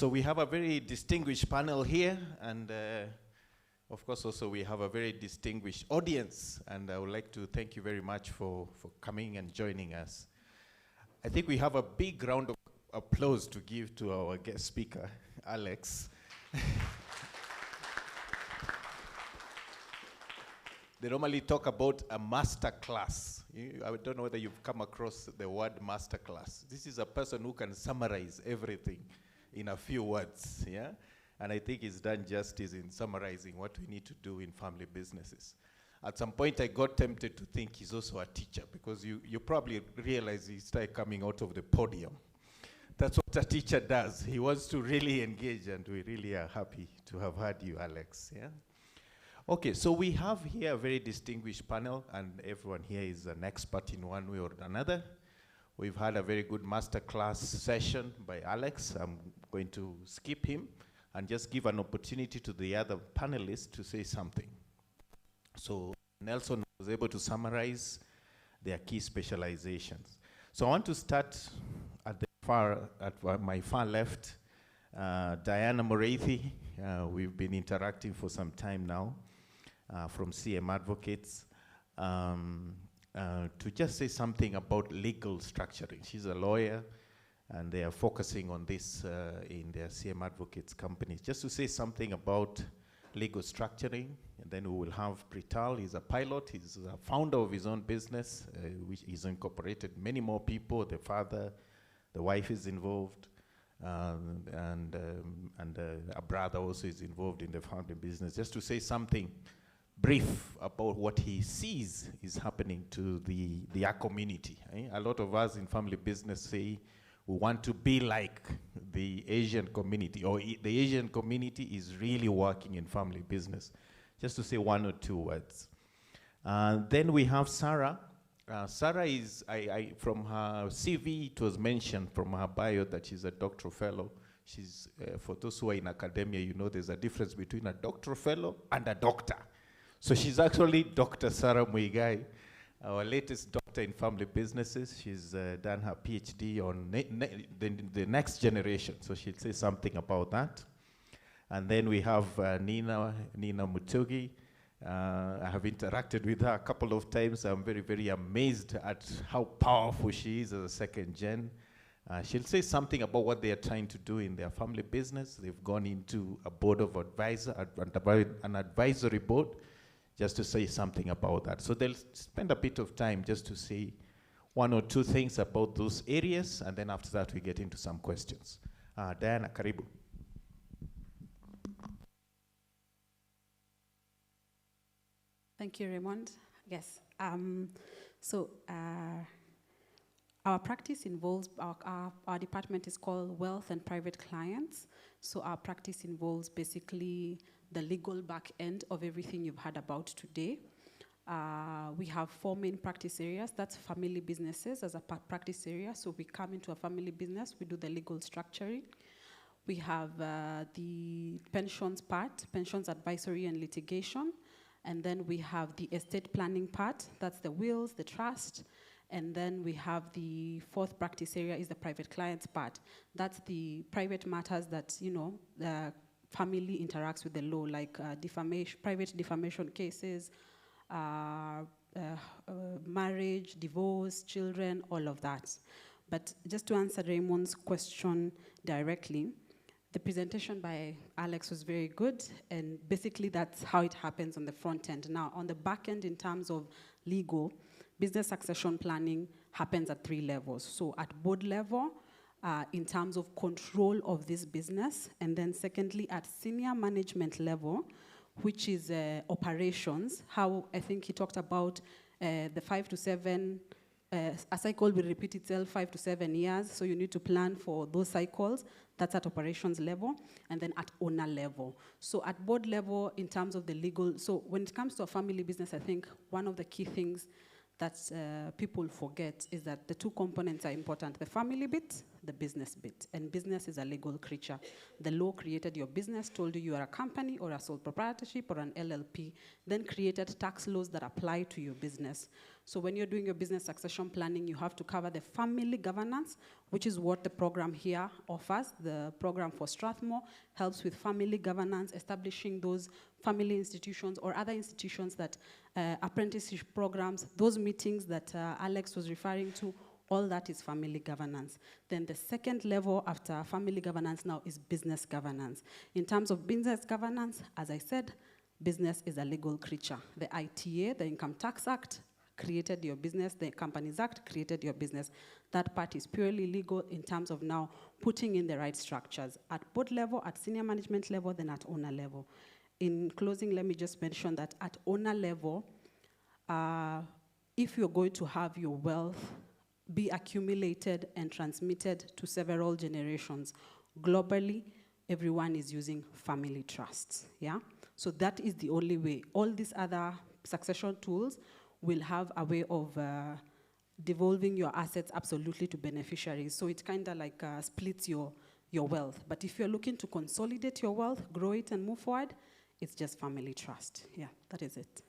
So we have a very distinguished panel here, and of course also we have a very distinguished audience, and I would like to thank you very much for coming and joining us. I think we have a big round of applause to give to our guest speaker, Alex. They normally talk about a master class. I don't know whether you've come across the word master class. This is a person who can summarize everything in a few words, yeah? And I think he's done justice in summarizing what we need to do in family businesses. At some point, I got tempted to think he's also a teacher, because you probably realize he started coming out of the podium. That's what a teacher does. He wants to really engage, and we really are happy to have had you, Alex, yeah? Okay, so we have here a very distinguished panel, and everyone here is an expert in one way or another. We've had a very good masterclass session by Alex. I'm going to skip him and just give an opportunity to the other panelists to say something. So Nelson was able to summarize their key specializations. So I want to start at my far left, Diana Mureithi. We've been interacting for some time now. From CM Advocates, to just say something about legal structuring. She's a lawyer, and they are focusing on this in their CM Advocates companies. Just to say something about legal structuring, and then we will have Prital. He's a pilot. He's a founder of his own business, which is incorporated many more people. The father, the wife is involved, and a brother also is involved in the family business. Just to say something brief about what he sees is happening to the community. A lot of us in family business say we want to be like the Asian community, or the Asian community is really working in family business. Just to say one or two words. Then we have Sarah. Sarah is, from her CV, it was mentioned from her bio that she's a doctoral fellow. She's, for those who are in academia, you know there's a difference between a doctoral fellow and a doctor. So she's actually Dr. Sarah Muigai, our latest doctor in family businesses. She's done her PhD on the next generation, so she'll say something about that. And then we have Nina Mutegi. I have interacted with her a couple of times. I'm very, very amazed at how powerful she is as a second gen. She'll say something about what they are trying to do in their family business. They've gone into a board of advisor, an advisory board, just to say something about that. So they'll spend a bit of time just to say one or two things about those areas, and then after that we get into some questions. Diana, karibu. Thank you, Raymond. Yes. Our practice involves, our department is called Wealth and Private Clients. So our practice involves basically the legal back end of everything you've heard about today. We have 4 main practice areas. That's family businesses as a practice area. So we come into a family business, we do the legal structuring. We have the pensions part, pensions advisory and litigation. And then we have the estate planning part, that's the wills, the trust. And then we have the 4th practice area is the private clients part. That's the private matters that, you know, the family interacts with the law, like defamation, private defamation cases, marriage, divorce, children, all of that. But just to answer Raymond's question directly, the presentation by Alex was very good, and basically that's how it happens on the front end. Now, on the back end, in terms of legal, business succession planning happens at 3 levels. So at board level, in terms of control of this business, and then secondly, at senior management level, which is operations, how I think he talked about the 5 to 7, a cycle will repeat itself 5 to 7 years, so you need to plan for those cycles. That's at operations level, and then at owner level. So at board level, in terms of the legal, so when it comes to a family business, I think one of the key things that people forget is that the 2 components are important, the family bit the business bit. And business is a legal creature. The law created your business, told you are a company or a sole proprietorship or an LLP, then created tax laws that apply to your business. So when you're doing your business succession planning, you have to cover the family governance, which is what the program here offers. The program for Strathmore helps with family governance, establishing those family institutions or other institutions that apprenticeship programs, those meetings that Alex was referring to, all that is family governance. Then the second level after family governance now is business governance. In terms of business governance, as I said, business is a legal creature. The ITA, the Income Tax Act, created your business. The Companies Act created your business. That part is purely legal in terms of now putting in the right structures at board level, at senior management level, then at owner level. In closing, let me just mention that at owner level, if you're going to have your wealth be accumulated and transmitted to several generations, globally, everyone is using family trusts, yeah? So that is the only way. All these other succession tools will have a way of devolving your assets absolutely to beneficiaries. So it kind of like splits your wealth. But if you're looking to consolidate your wealth, grow it and move forward, it's just family trust. Yeah, that is it.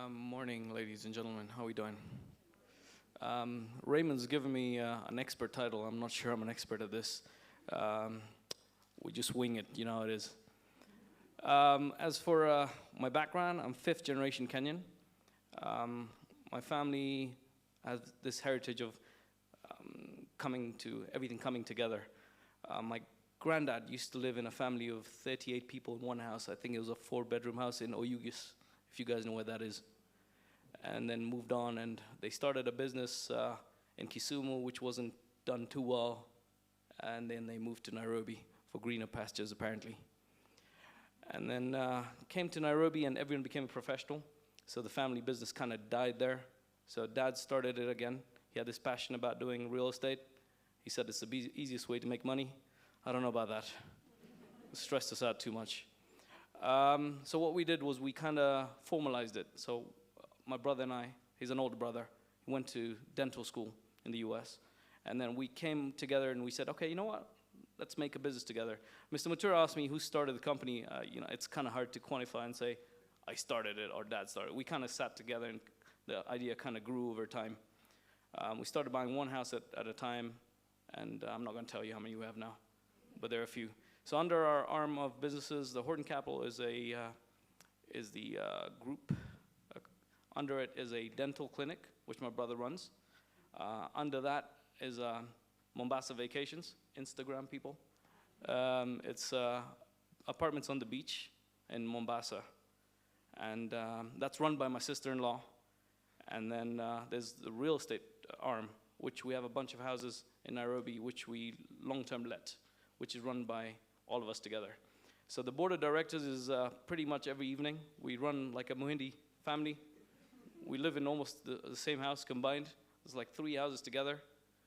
Morning, ladies and gentlemen. How are we doing? Raymond's given me an expert title. I'm not sure I'm an expert at this. We just wing it, you know how it is. As for my background, I'm fifth generation Kenyan. My family has this heritage of everything coming together. My granddad used to live in a family of 38 people in one house. I think it was a 4-bedroom house in Oyugis, if you guys know where that is. And then moved on, and they started a business in Kisumu, which wasn't done too well. And then they moved to Nairobi for greener pastures, apparently. And then came to Nairobi, and everyone became a professional. So the family business kind of died there. So Dad started it again. He had this passion about doing real estate. He said it's the easiest way to make money. I don't know about that. It stressed us out too much. So what we did was we kind of formalized it. So my brother and I, he's an older brother, he went to dental school in the US. And then we came together and we said, okay, you know what? Let's make a business together. Mr. Mutura asked me who started the company. You know, it's kind of hard to quantify and say, I started it or Dad started it. We kind of sat together and the idea kind of grew over time. We started buying one house at a time, and I'm not going to tell you how many we have now, but there are a few. So under our arm of businesses, the Horton Capital is the group. Under it is a dental clinic, which my brother runs. Under that is Mombasa Vacations, Instagram people. It's apartments on the beach in Mombasa. And that's run by my sister-in-law. And then there's the real estate arm, which we have a bunch of houses in Nairobi, which we long-term let, which is run by all of us together. So the board of directors is pretty much every evening. We run like a Muhindi family. We live in almost the same house combined. There's like 3 houses together.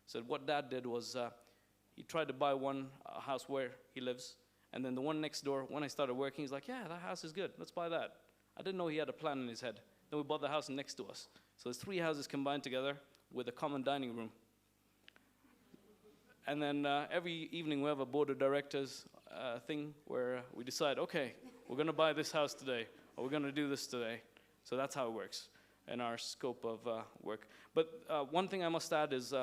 So what Dad did was he tried to buy one house where he lives, and then the one next door, when I started working, he's like, yeah, that house is good, let's buy that. I didn't know he had a plan in his head. Then we bought the house next to us. So there's 3 houses combined together with a common dining room. And then every evening we have a board of directors thing where we decide, okay, we're gonna buy this house today, or we're gonna do this today. So that's how it works in our scope of work. But one thing I must add is,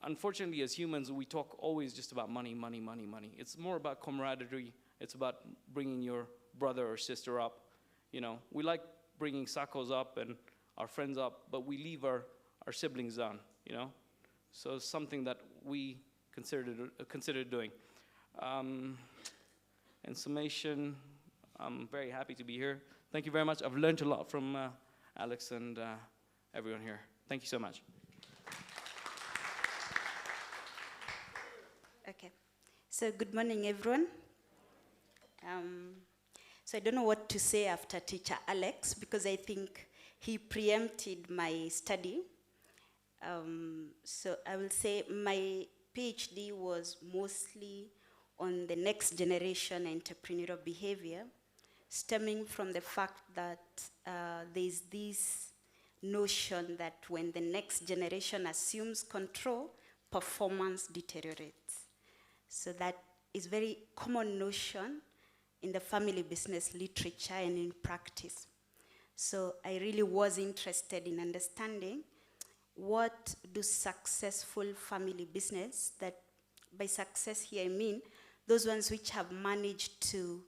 unfortunately as humans, we talk always just about money, money, money, money. It's more about camaraderie. It's about bringing your brother or sister up. You know, we like bringing Sakos up and our friends up, but we leave our siblings down, you know? So it's something that we considered doing. In summation, I'm very happy to be here. Thank you very much. I've learned a lot from Alex and everyone here. Thank you so much. Okay. So good morning, everyone. So I don't know what to say after teacher Alex, because I think he preempted my study. So I will say my PhD was mostly on the next generation entrepreneurial behavior. stemming from the fact that there's this notion that when the next generation assumes control, performance deteriorates. So that is very common notion in the family business literature and in practice. So I really was interested in understanding what do successful family business, that by success here I mean those ones which have managed to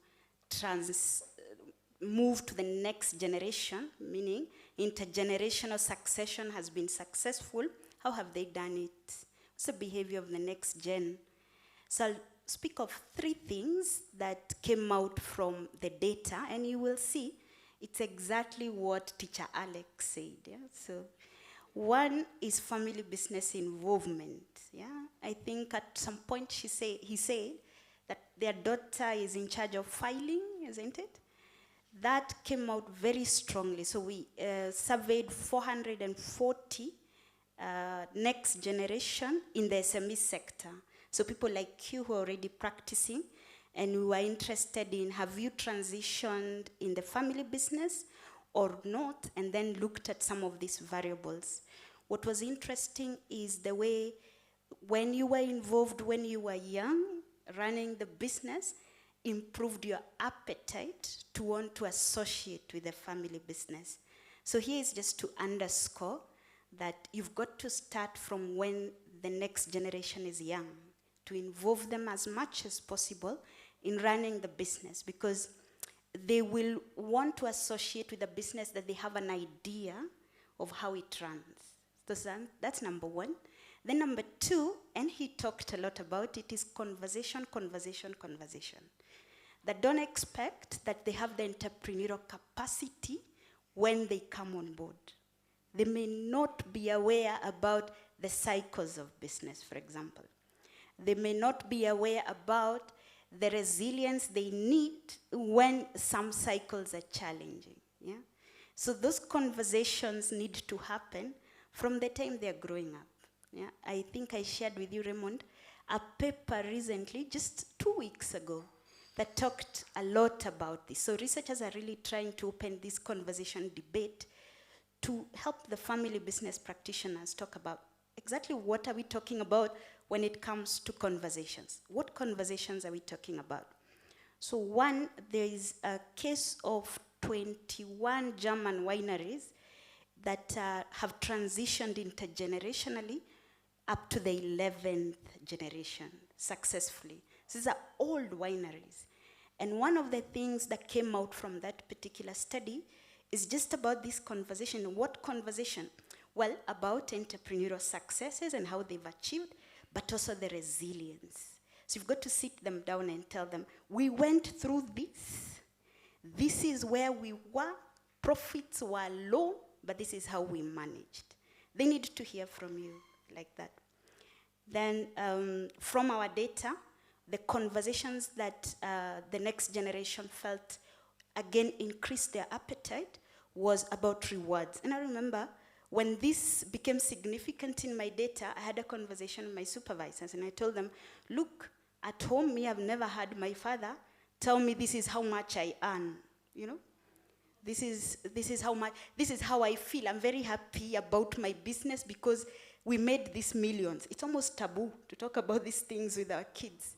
move to the next generation, meaning intergenerational succession has been successful. How have they done it? What's the behavior of the next gen? So I'll speak of 3 things that came out from the data, and you will see it's exactly what teacher Alex said. Yeah? So one is family business involvement. Yeah? I think at some point he said that their daughter is in charge of filing, isn't it? That came out very strongly. So we surveyed 440 next generation in the SME sector. So people like you who are already practicing, and we were interested in, have you transitioned in the family business or not, and then looked at some of these variables. What was interesting is the way, when you were involved when you were young, running the business, improved your appetite to want to associate with the family business. So here is just to underscore that you've got to start from when the next generation is young, to involve them as much as possible in running the business, because they will want to associate with a business that they have an idea of how it runs. So that's number one. Then number 2, and he talked a lot about it, is conversation, conversation, conversation. That don't expect that they have the entrepreneurial capacity when they come on board. They may not be aware about the cycles of business, for example. They may not be aware about the resilience they need when some cycles are challenging. Yeah? So those conversations need to happen from the time they're growing up. Yeah? I think I shared with you, Raymond, a paper recently, just 2 weeks ago, that talked a lot about this. So researchers are really trying to open this conversation debate to help the family business practitioners talk about exactly what are we talking about when it comes to conversations. What conversations are we talking about? So one, there is a case of 21 German wineries that have transitioned intergenerationally up to the 11th generation successfully. These are old wineries. And one of the things that came out from that particular study is just about this conversation. What conversation? Well, about entrepreneurial successes and how they've achieved, but also the resilience. So you've got to sit them down and tell them, we went through this. This is where we were. Profits were low, but this is how we managed. They need to hear from you like that. Then from our data, the conversations that the next generation felt again increased their appetite was about rewards. And I remember when this became significant in my data, I had a conversation with my supervisors and I told them, look, at home, I've never had my father tell me this is how much I earn, you know? This is how I feel. I'm very happy about my business because we made these millions. It's almost taboo to talk about these things with our kids.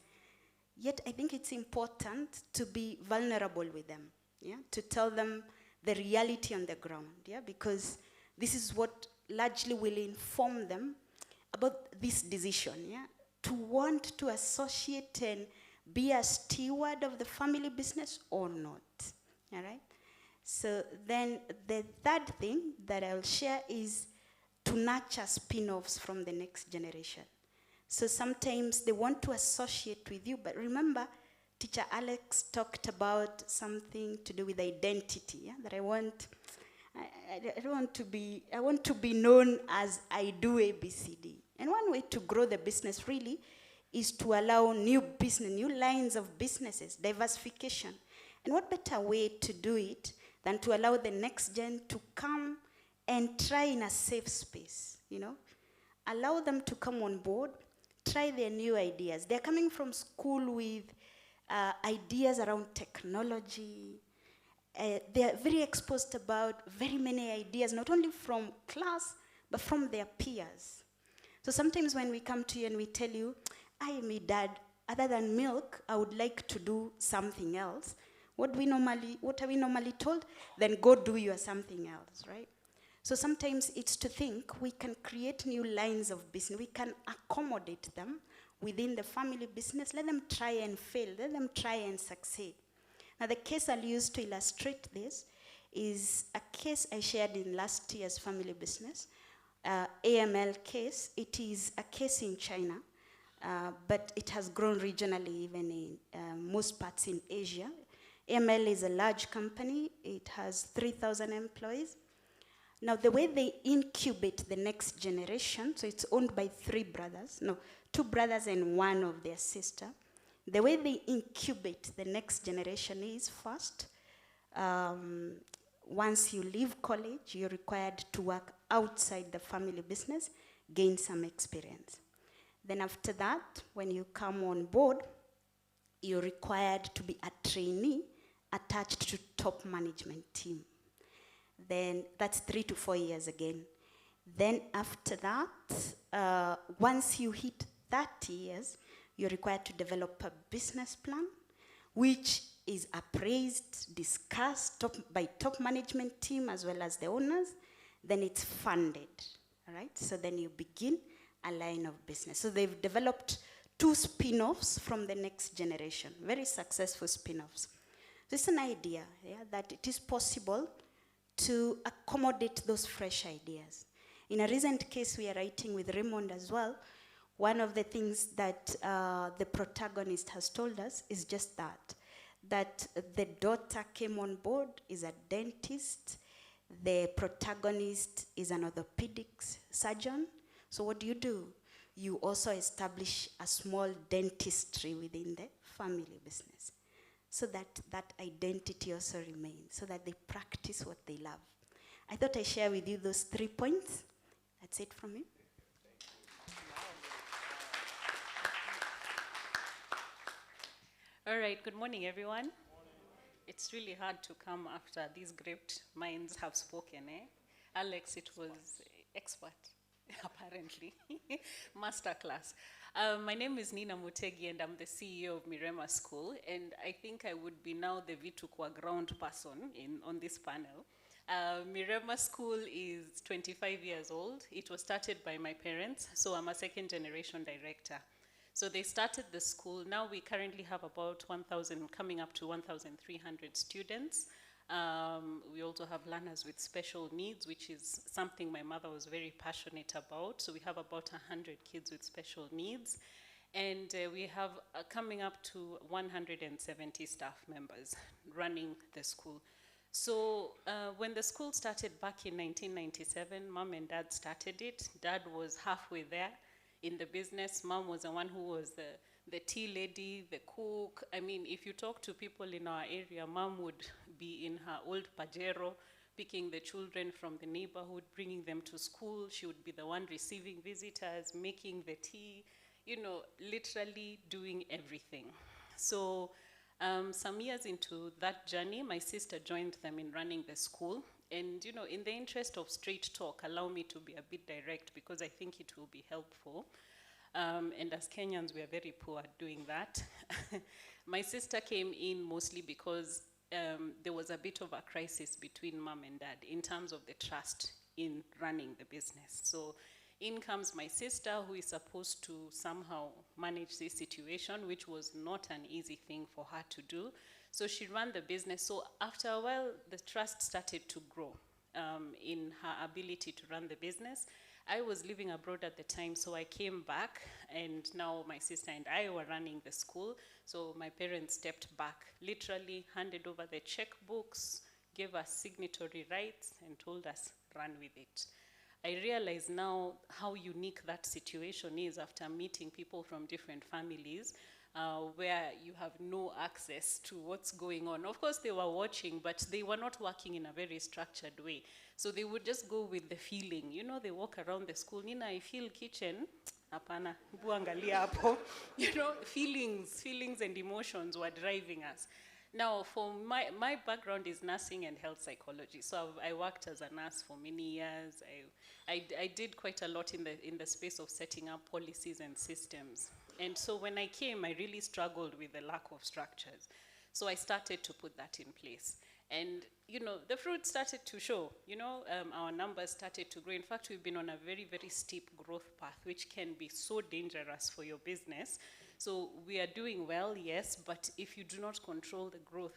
Yet I think it's important to be vulnerable with them, yeah? To tell them the reality on the ground, yeah? Because this is what largely will inform them about this decision, yeah? To want to associate and be a steward of the family business or not, all right? So then the third thing that I'll share is to nurture spin-offs from the next generation. So sometimes they want to associate with you, but remember, teacher Alex talked about something to do with identity, yeah? That I want to be known as I do ABCD. And one way to grow the business really is to allow new lines of businesses, diversification. And what better way to do it than to allow the next gen to come and try in a safe space, you know? Allow them to come on board, try their new ideas. They're coming from school with ideas around technology, They are very exposed about very many ideas, not only from class, but from their peers. So sometimes when we come to you and we tell you, my dad, other than milk, I would like to do something else. What are we normally told? Then go do your something else, right? So sometimes it's to think we can create new lines of business. We can accommodate them within the family business. Let them try and fail. Let them try and succeed. Now the case I'll use to illustrate this is a case I shared in last year's family business, AML case. It is a case in China, but it has grown regionally, even in most parts in Asia. AML is a large company. It has 3,000 employees. Now the way they incubate the next generation, so it's owned by two brothers and one of their sister. The way they incubate the next generation is first, once you leave college, you're required to work outside the family business, gain some experience. Then after that, when you come on board, you're required to be a trainee attached to top management team. Then that's 3 to 4 years again. Then after that, once you hit 30 years, you're required to develop a business plan, which is appraised, discussed by top management team as well as the owners. Then it's funded, all right? So then you begin a line of business. So they've developed 2 spin-offs from the next generation, very successful spin-offs. So it's an idea, that it is possible to accommodate those fresh ideas. In a recent case we are writing with Raymond as well, one of the things that the protagonist has told us is just that the daughter came on board, is a dentist, the protagonist is an orthopedics surgeon. So what do? You also establish a small dentistry within the family business, so that identity also remains, so that they practice what they love. I thought I'd share with you those 3 points. That's it from me. All right, good morning, everyone. It's really hard to come after these great minds have spoken, eh? Alex, it was expert, apparently. Masterclass. My name is Nina Mutegi, and I'm the CEO of Mirema School, and I think I would be now the Vitukwa ground person on this panel. Mirema School is 25 years old. It was started by my parents, so I'm a second-generation director. So they started the school. Now we currently have about 1,000, coming up to 1,300 students. We also have learners with special needs, which is something my mother was very passionate about. So we have about 100 kids with special needs. And we have coming up to 170 staff members running the school. So when the school started back in 1997, Mom and Dad started it. Dad was halfway there in the business. Mom was the one who was the tea lady, the cook. I mean, if you talk to people in our area, Mom would be in her old Pajero, picking the children from the neighborhood, bringing them to school. She would be the one receiving visitors, making the tea, literally doing everything. So some years into that journey, my sister joined them in running the school. And, in the interest of straight talk, allow me to be a bit direct because I think it will be helpful. And as Kenyans, we are very poor at doing that. My sister came in mostly because there was a bit of a crisis between Mom and Dad in terms of the trust in running the business. So in comes my sister, who is supposed to somehow manage this situation, which was not an easy thing for her to do. So she ran the business. So after a while, the trust started to grow in her ability to run the business. I was living abroad at the time, so I came back, and now my sister and I were running the school. So my parents stepped back, literally handed over the checkbooks, gave us signatory rights, and told us, run with it. I realize now how unique that situation is after meeting people from different families, where you have no access to what's going on. Of course, they were watching, but they were not working in a very structured way. So they would just go with the feeling. They walk around the school. Nina, I feel kitchen. Hapana, buangalia hapo. Feelings and emotions were driving us. Now, for my background is nursing and health psychology. So I worked as a nurse for many years. I did quite a lot in the space of setting up policies and systems. And so when I came, I really struggled with the lack of structures. So I started to put that in place. And, the fruit started to show, our numbers started to grow. In fact, we've been on a very, very steep growth path, which can be so dangerous for your business. So we are doing well, yes, but if you do not control the growth,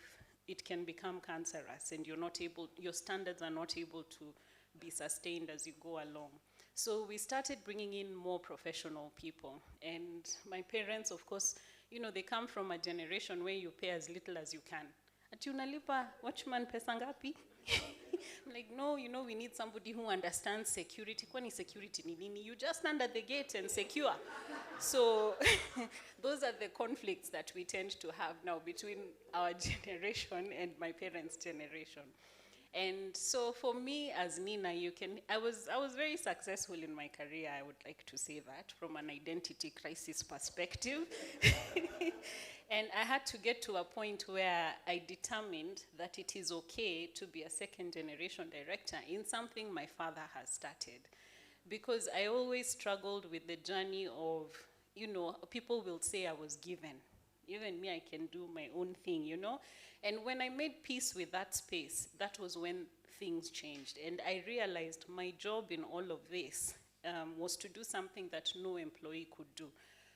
it can become cancerous, and your standards are not able to be sustained as you go along. So we started bringing in more professional people. And my parents, of course, they come from a generation where you pay as little as you can. Ati unalipa watchman pesa ngapi? I'm like, no, we need somebody who understands security. Kwani security ni nini? You just stand at the gate and secure. So those are the conflicts that we tend to have now between our generation and my parents' generation. And so for me as Nina, I was very successful in my career, I would like to say that, from an identity crisis perspective. And I had to get to a point where I determined that it is okay to be a second generation director in something my father has started. Because I always struggled with the journey of, people will say I was given. Even me, I can do my own thing, And when I made peace with that space, that was when things changed. And I realized my job in all of this was to do something that no employee could do,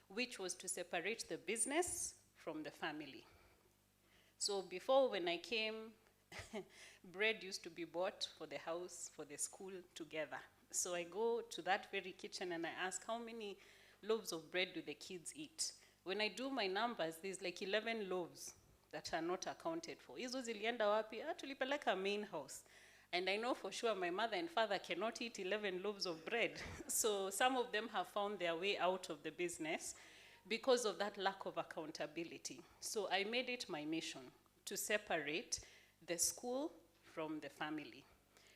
which was to separate the business from the family. So before, when I came, bread used to be bought for the house, for the school, together. So I go to that very kitchen and I ask, how many loaves of bread do the kids eat? When I do my numbers, there's like 11 loaves that are not accounted for. Hizo zilienda wapi? Tulipeleka main house. And I know for sure my mother and father cannot eat 11 loaves of bread. So some of them have found their way out of the business because of that lack of accountability. So I made it my mission to separate the school from the family.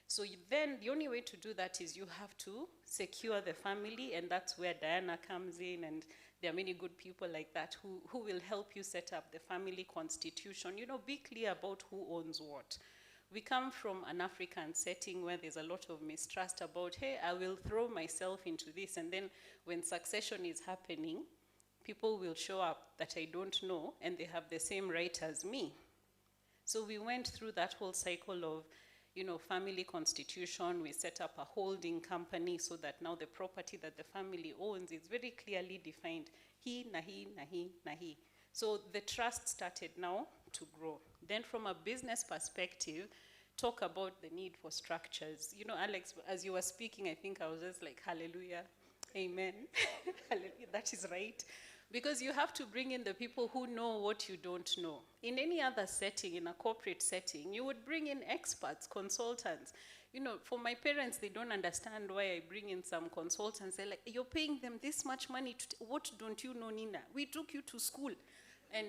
So then the only way to do that is you have to secure the family, and that's where Diana comes in, and there are many good people like that who will help you set up the family constitution. Be clear about who owns what. We come from an African setting where there's a lot of mistrust about, hey, I will throw myself into this, and then when succession is happening, people will show up that I don't know, and they have the same right as me. So we went through that whole cycle of, family constitution. We set up a holding company so that now the property that the family owns is very clearly defined. He, nahi, nahi, nahi. So the trust started now to grow. Then from a business perspective, talk about the need for structures. Alex, as you were speaking, I think I was just like, hallelujah, amen. Hallelujah, that is right. Because you have to bring in the people who know what you don't know. In any other setting, in a corporate setting, you would bring in experts, consultants. For my parents, they don't understand why I bring in some consultants. They're like, you're paying them this much money. What don't you know, Nina? We took you to school. And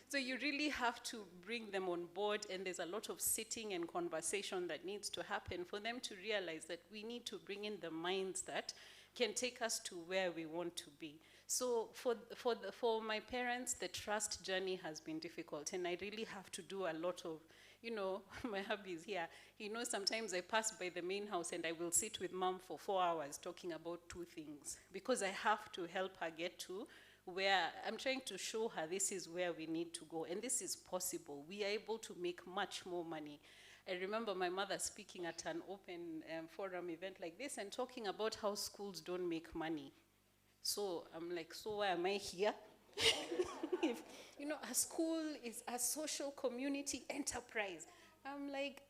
so you really have to bring them on board, and there's a lot of sitting and conversation that needs to happen for them to realize that we need to bring in the minds that can take us to where we want to be. So for my parents, the trust journey has been difficult, and I really have to do a lot of, my hubby is here. Sometimes I pass by the main house and I will sit with mom for 4 hours talking about 2 things, because I have to help her get to where I'm trying to show her this is where we need to go, and this is possible. We are able to make much more money. I remember my mother speaking at an open forum event like this and talking about how schools don't make money. So I'm like, so why am I here? If, a school is a social community enterprise. I'm like,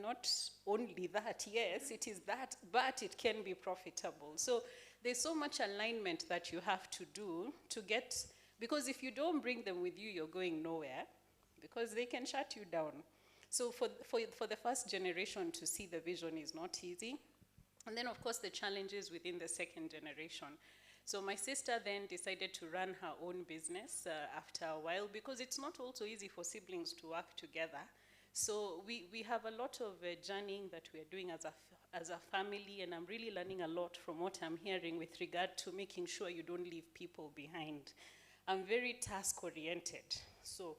not only that, yes, it is that, but it can be profitable. So there's so much alignment that you have to do to get, because if you don't bring them with you, you're going nowhere, because they can shut you down. So for the first generation to see the vision is not easy. And then, of course, the challenges within the second generation. So my sister then decided to run her own business after a while, because it's not also easy for siblings to work together. So we have a lot of journeying that we are doing as a family, and I'm really learning a lot from what I'm hearing with regard to making sure you don't leave people behind. I'm very task-oriented. So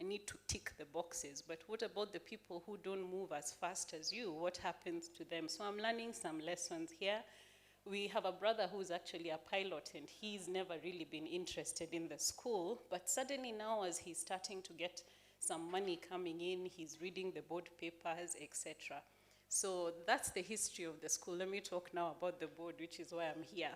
I need to tick the boxes. But what about the people who don't move as fast as you? What happens to them? So I'm learning some lessons here. We have a brother who's actually a pilot, and he's never really been interested in the school. But suddenly now, as he's starting to get some money coming in, he's reading the board papers, etc. So that's the history of the school. Let me talk now about the board, which is why I'm here.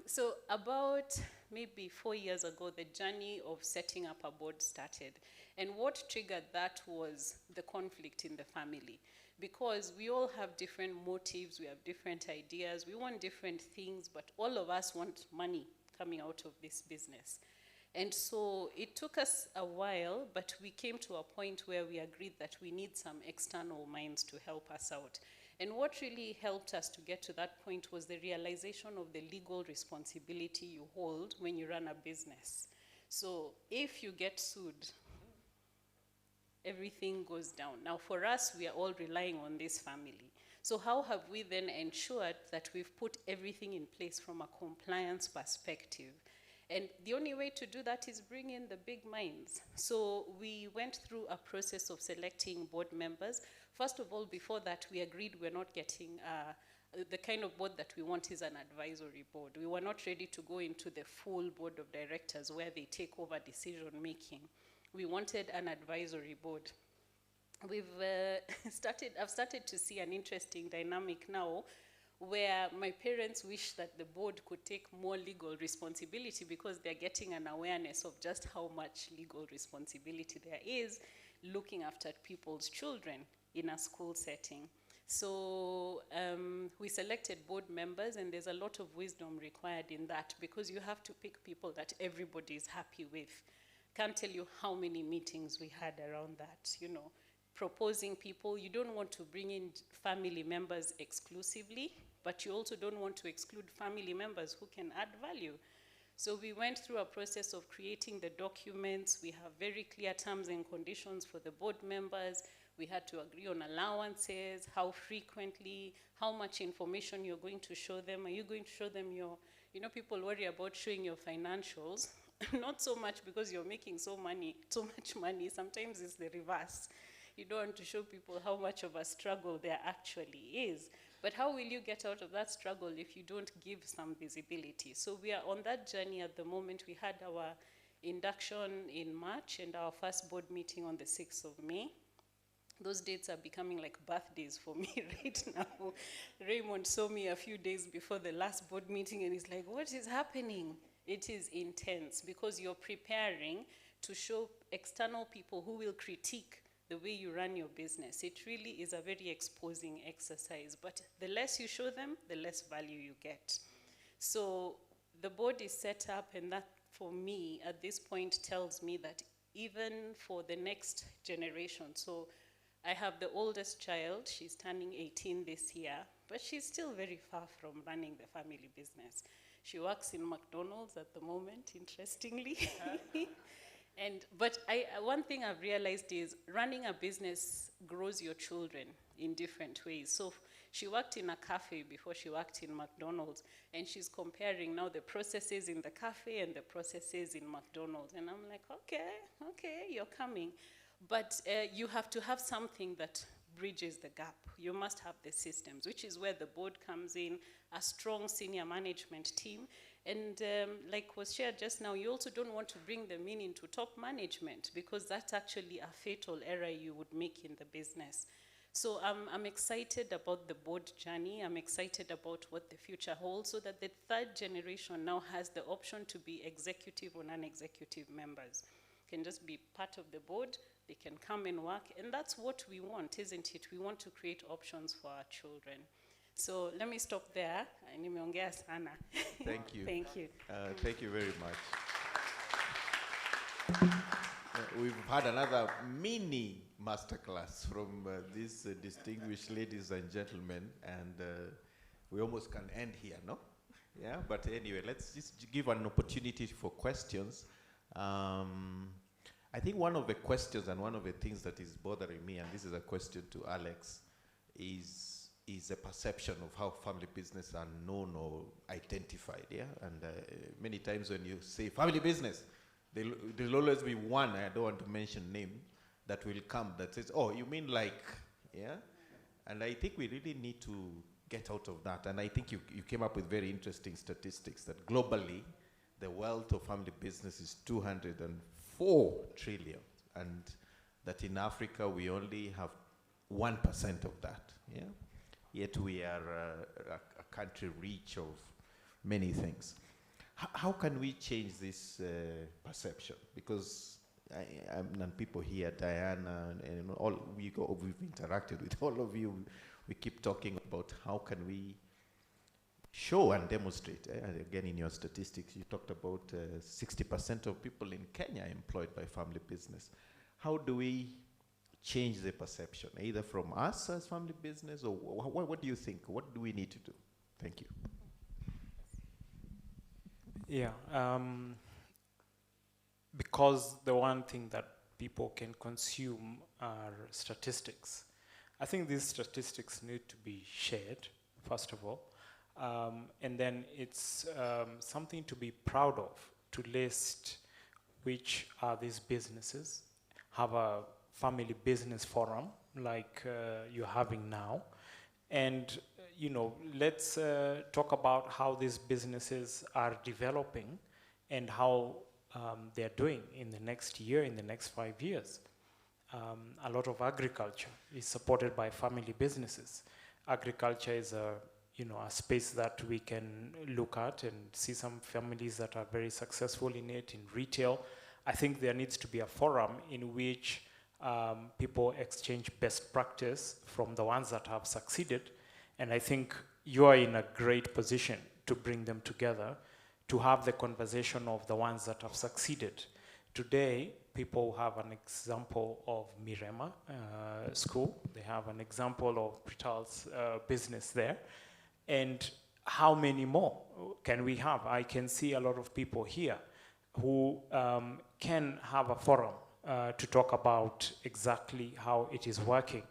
So about maybe 4 years ago, the journey of setting up a board started. And what triggered that was the conflict in the family. Because we all have different motives, we have different ideas, we want different things, but all of us want money coming out of this business. And so it took us a while, but we came to a point where we agreed that we need some external minds to help us out. And what really helped us to get to that point was the realization of the legal responsibility you hold when you run a business. So if you get sued, everything goes down. Now for us, we are all relying on this family. So how have we then ensured that we've put everything in place from a compliance perspective? And the only way to do that is bring in the big minds. So we went through a process of selecting board members. First of all, before that, we agreed we're not getting, the kind of board that we want is an advisory board. We were not ready to go into the full board of directors where they take over decision making. We wanted an advisory board. I've started to see an interesting dynamic now where my parents wish that the board could take more legal responsibility because they're getting an awareness of just how much legal responsibility there is looking after people's children in a school setting. So we selected board members, and there's a lot of wisdom required in that because you have to pick people that everybody is happy with. Can't tell you how many meetings we had around that, you know, proposing people. You don't want to bring in family members exclusively, but you also don't want to exclude family members who can add value. So we went through a process of creating the documents. We have very clear terms and conditions for the board members. We had to agree on allowances, how frequently, how much information you're going to show them. Are you going to show them your, you know, people worry about showing your financials. Not so much because you're making so much money. Sometimes it's the reverse. You don't want to show people how much of a struggle there actually is. But how will you get out of that struggle if you don't give some visibility? So we are on that journey at the moment. We had our induction in March and our first board meeting on the 6th of May. Those dates are becoming like birthdays for me right now. Raymond saw me a few days before the last board meeting and he's like, what is happening? It is intense because you're preparing to show external people who will critique the way you run your business. It really is a very exposing exercise, but the less you show them, the less value you get. So the board is set up, and that for me at this point tells me that even for the next generation, so I have the oldest child, she's turning 18 this year, but she's still very far from running the family business. She works in McDonald's at the moment, interestingly. But one thing I've realized is running a business grows your children in different ways. So she worked in a cafe before she worked in McDonald's, and she's comparing now the processes in the cafe and the processes in McDonald's. And I'm like, okay, you're coming. But you have to have something that bridges the gap. You must have the systems, which is where the board comes in, a strong senior management team. And like was shared just now, you also don't want to bring them in into top management because that's actually a fatal error you would make in the business. So I'm excited about the board journey. I'm excited about what the future holds so that the third generation now has the option to be executive or non-executive members. Can just be part of the board, they can come and work, and that's what we want, isn't it? We want to create options for our children. So let me stop there. Nimeongea sana. Thank you. Thank you. Thank you very much. We've had another mini masterclass from these distinguished ladies and gentlemen, and we almost can end here, no? Yeah, but anyway, let's just give an opportunity for questions. I think one of the questions and one of the things that is bothering me, and this is a question to Alex, is a perception of how family business are known or identified, yeah? And many times when you say family business, there'll always be one, I don't want to mention name, that will come that says, oh, you mean like, yeah? And I think we really need to get out of that. And I think you came up with very interesting statistics that globally, the wealth of family business is 204 trillion. And that in Africa, we only have 1% of that, yeah? Yet we are a country rich of many things. How can we change this perception? Because and people here, Diana, and all we've interacted with all of you. We keep talking about how can we show and demonstrate. Again, in your statistics, you talked about 60% of people in Kenya are employed by family business. How do we change the perception, either from us as family business, or what do you think? What do we need to do? Thank you. Yeah, because the one thing that people can consume are statistics. I think these statistics need to be shared, first of all, and then it's something to be proud of, to list which are these businesses, have a family business forum like you're having now, and let's talk about how these businesses are developing and how they're doing in the next year, in the next 5 years. A lot of agriculture is supported by family businesses. Agriculture is a space that we can look at and see some families that are very successful in it, in retail. I think there needs to be a forum in which people exchange best practice from the ones that have succeeded. And I think you are in a great position to bring them together, to have the conversation of the ones that have succeeded. Today, people have an example of Mirema school. They have an example of Prital's business there. And how many more can we have? I can see a lot of people here who can have a forum to talk about exactly how it is working.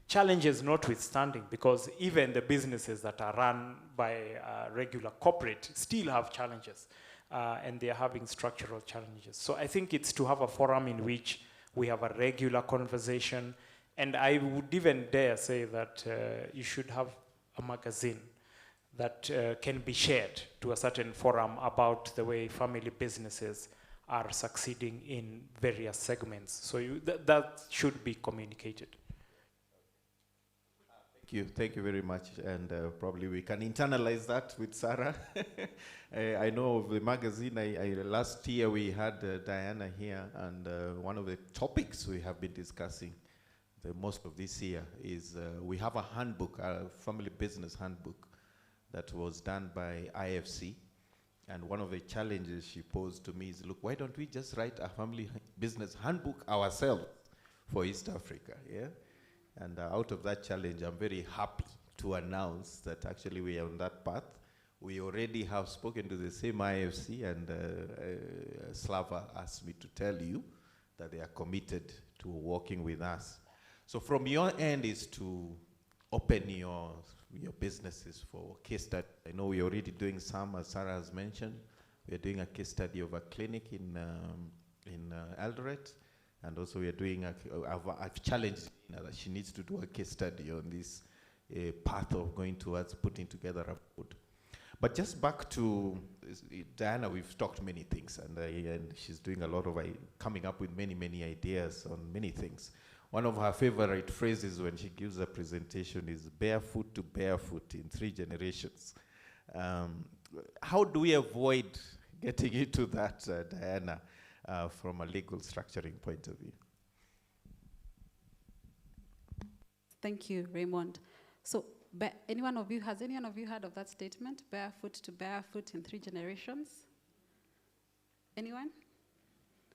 Challenges notwithstanding, because even the businesses that are run by a regular corporate still have challenges, and they are having structural challenges. So I think it's to have a forum in which we have a regular conversation, and I would even dare say that you should have a magazine that can be shared to a certain forum about the way family businesses are succeeding in various segments. So that should be communicated. Thank you very much, and probably we can internalize that with Sarah. I know of the magazine, last year we had Diana here, and one of the topics we have been discussing the most of this year is we have a handbook, a family business handbook, that was done by IFC, and one of the challenges she posed to me is, look, why don't we just write a family business handbook ourselves for East Africa, yeah? And out of that challenge, I'm very happy to announce that actually we are on that path. We already have spoken to the same IFC, and Slava asked me to tell you that they are committed to working with us. So from your end is to open your businesses for case study. I know we're already doing some, as Sarah has mentioned. We're doing a case study of a clinic in Eldoret. And also we are doing, I've challenged Ina that she needs to do a case study on this path of going towards putting together a board. But just back to Diana, we've talked many things, and she's doing a lot of, coming up with many, many ideas on many things. One of her favorite phrases when she gives a presentation is barefoot to barefoot in 3 generations. How do we avoid getting into that, Diana? From a legal structuring point of view. Thank you, Raymond. So, has any one of you heard of that statement, barefoot to barefoot in 3 generations? Anyone?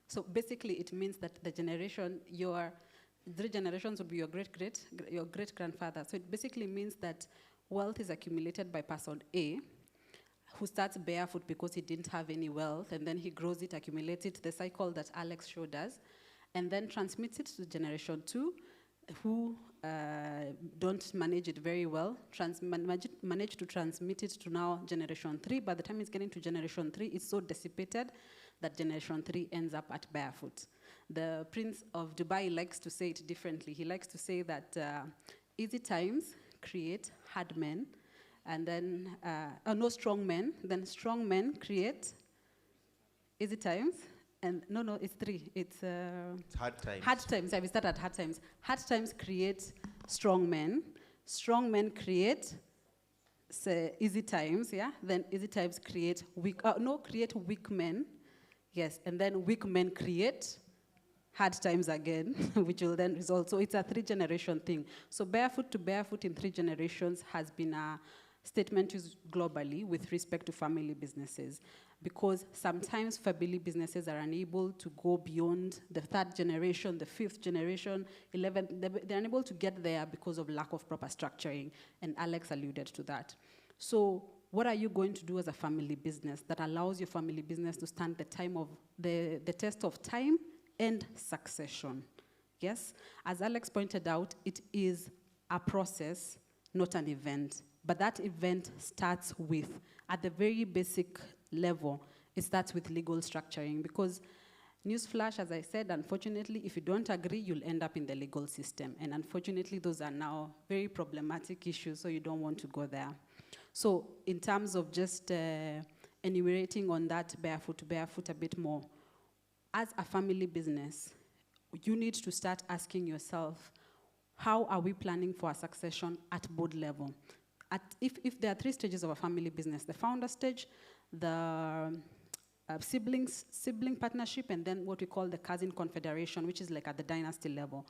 So basically it means that the generation, 3 generations will be your great-grandfather. So it basically means that wealth is accumulated by person A, who starts barefoot because he didn't have any wealth, and then he grows it, accumulates it, the cycle that Alex showed us, and then transmits it to generation 2, who don't manage it very well, manage to transmit it to now generation 3. By the time it's getting to generation 3, it's so dissipated that generation 3 ends up at barefoot. The Prince of Dubai likes to say it differently. He likes to say that easy times create hard men, and then, no, strong men. Then strong men create easy times. And no, it's 3. It's hard times. Hard times. I will start at hard times. Hard times create strong men. Strong men create easy times. Yeah. Then easy times create create weak men. Yes. And then weak men create hard times again, which will then result. So it's a 3-generation thing. So barefoot to barefoot in 3 generations has been a statement used globally with respect to family businesses, because sometimes family businesses are unable to go beyond the 3rd generation, the 5th generation, 11th. They're unable to get there because of lack of proper structuring, and Alex alluded to that. So what are you going to do as a family business that allows your family business to stand the test of time and succession? Yes, as Alex pointed out, it is a process, not an event. But that event starts with, at the very basic level, it starts with legal structuring. Because, newsflash, as I said, unfortunately, if you don't agree, you'll end up in the legal system. And unfortunately, those are now very problematic issues, so you don't want to go there. So in terms of just enumerating on that barefoot to barefoot a bit more, as a family business, you need to start asking yourself, how are we planning for a succession at board level? If there are 3 stages of a family business, the founder stage, the sibling partnership, and then what we call the cousin confederation, which is like at the dynasty level.